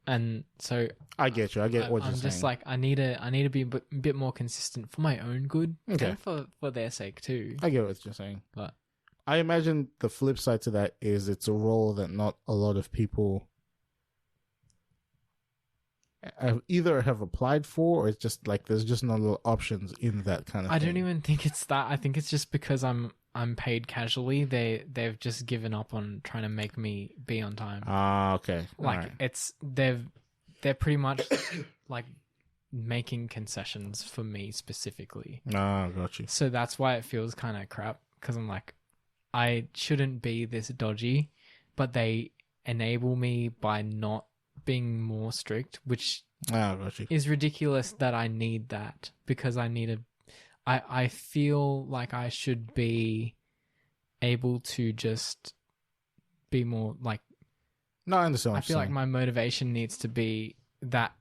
And so I get you. I get what you're saying. I'm just like, I need to be a bit more consistent for my own good, Okay. and for their sake too. I get what you're saying. But I imagine the flip side to that is it's a role that not a lot of people either have applied for, or it's just like there's just not a lot of options in that kind of thing. I don't even think it's that. I think it's just because I'm paid casually. They've just given up on trying to make me be on time. Ah, okay. Like Alright. they're pretty much like making concessions for me specifically. Ah, got you. So that's why it feels kind of crap, because I'm like, I shouldn't be this dodgy, but they enable me by not being more strict, which got you. is ridiculous that I need that, because I feel like I should be able to just be more like, No, I understand what I feel you're like saying. my motivation needs to be that,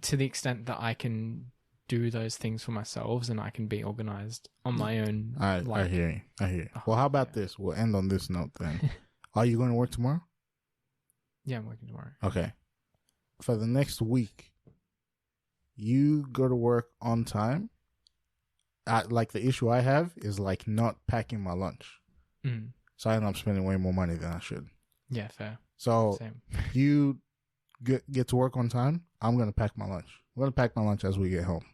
to the extent that I can do those things for myself and I can be organized on my own. I hear you. I hear you. Well, how about this? We'll end on this note then. Are you going to work tomorrow? Yeah, I'm working tomorrow. Okay. For the next week, you go to work on time. Like the issue I have is like not packing my lunch. Mm. So I end up spending way more money than I should. Yeah, fair. So Same. you get to work on time. I'm going to pack my lunch. I'm going to pack my lunch as we get home.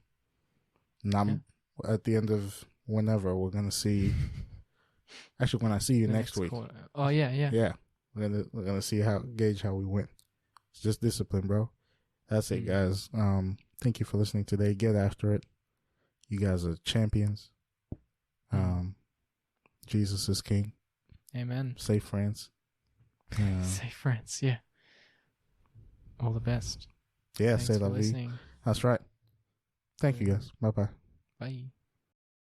And I'm at the end of whenever we're going to see. Actually, when I see you next week. Quarter. Oh, yeah. Yeah. We're gonna see gauge how we went. It's just discipline, bro. That's it, guys. Thank you for listening today. Get after it. You guys are champions. Jesus is king. Amen. Safe France. Safe France, yeah. All the best. Yeah, Thanks say for la vie. listening. That's right. Thank you, guys. Bye-bye. Bye.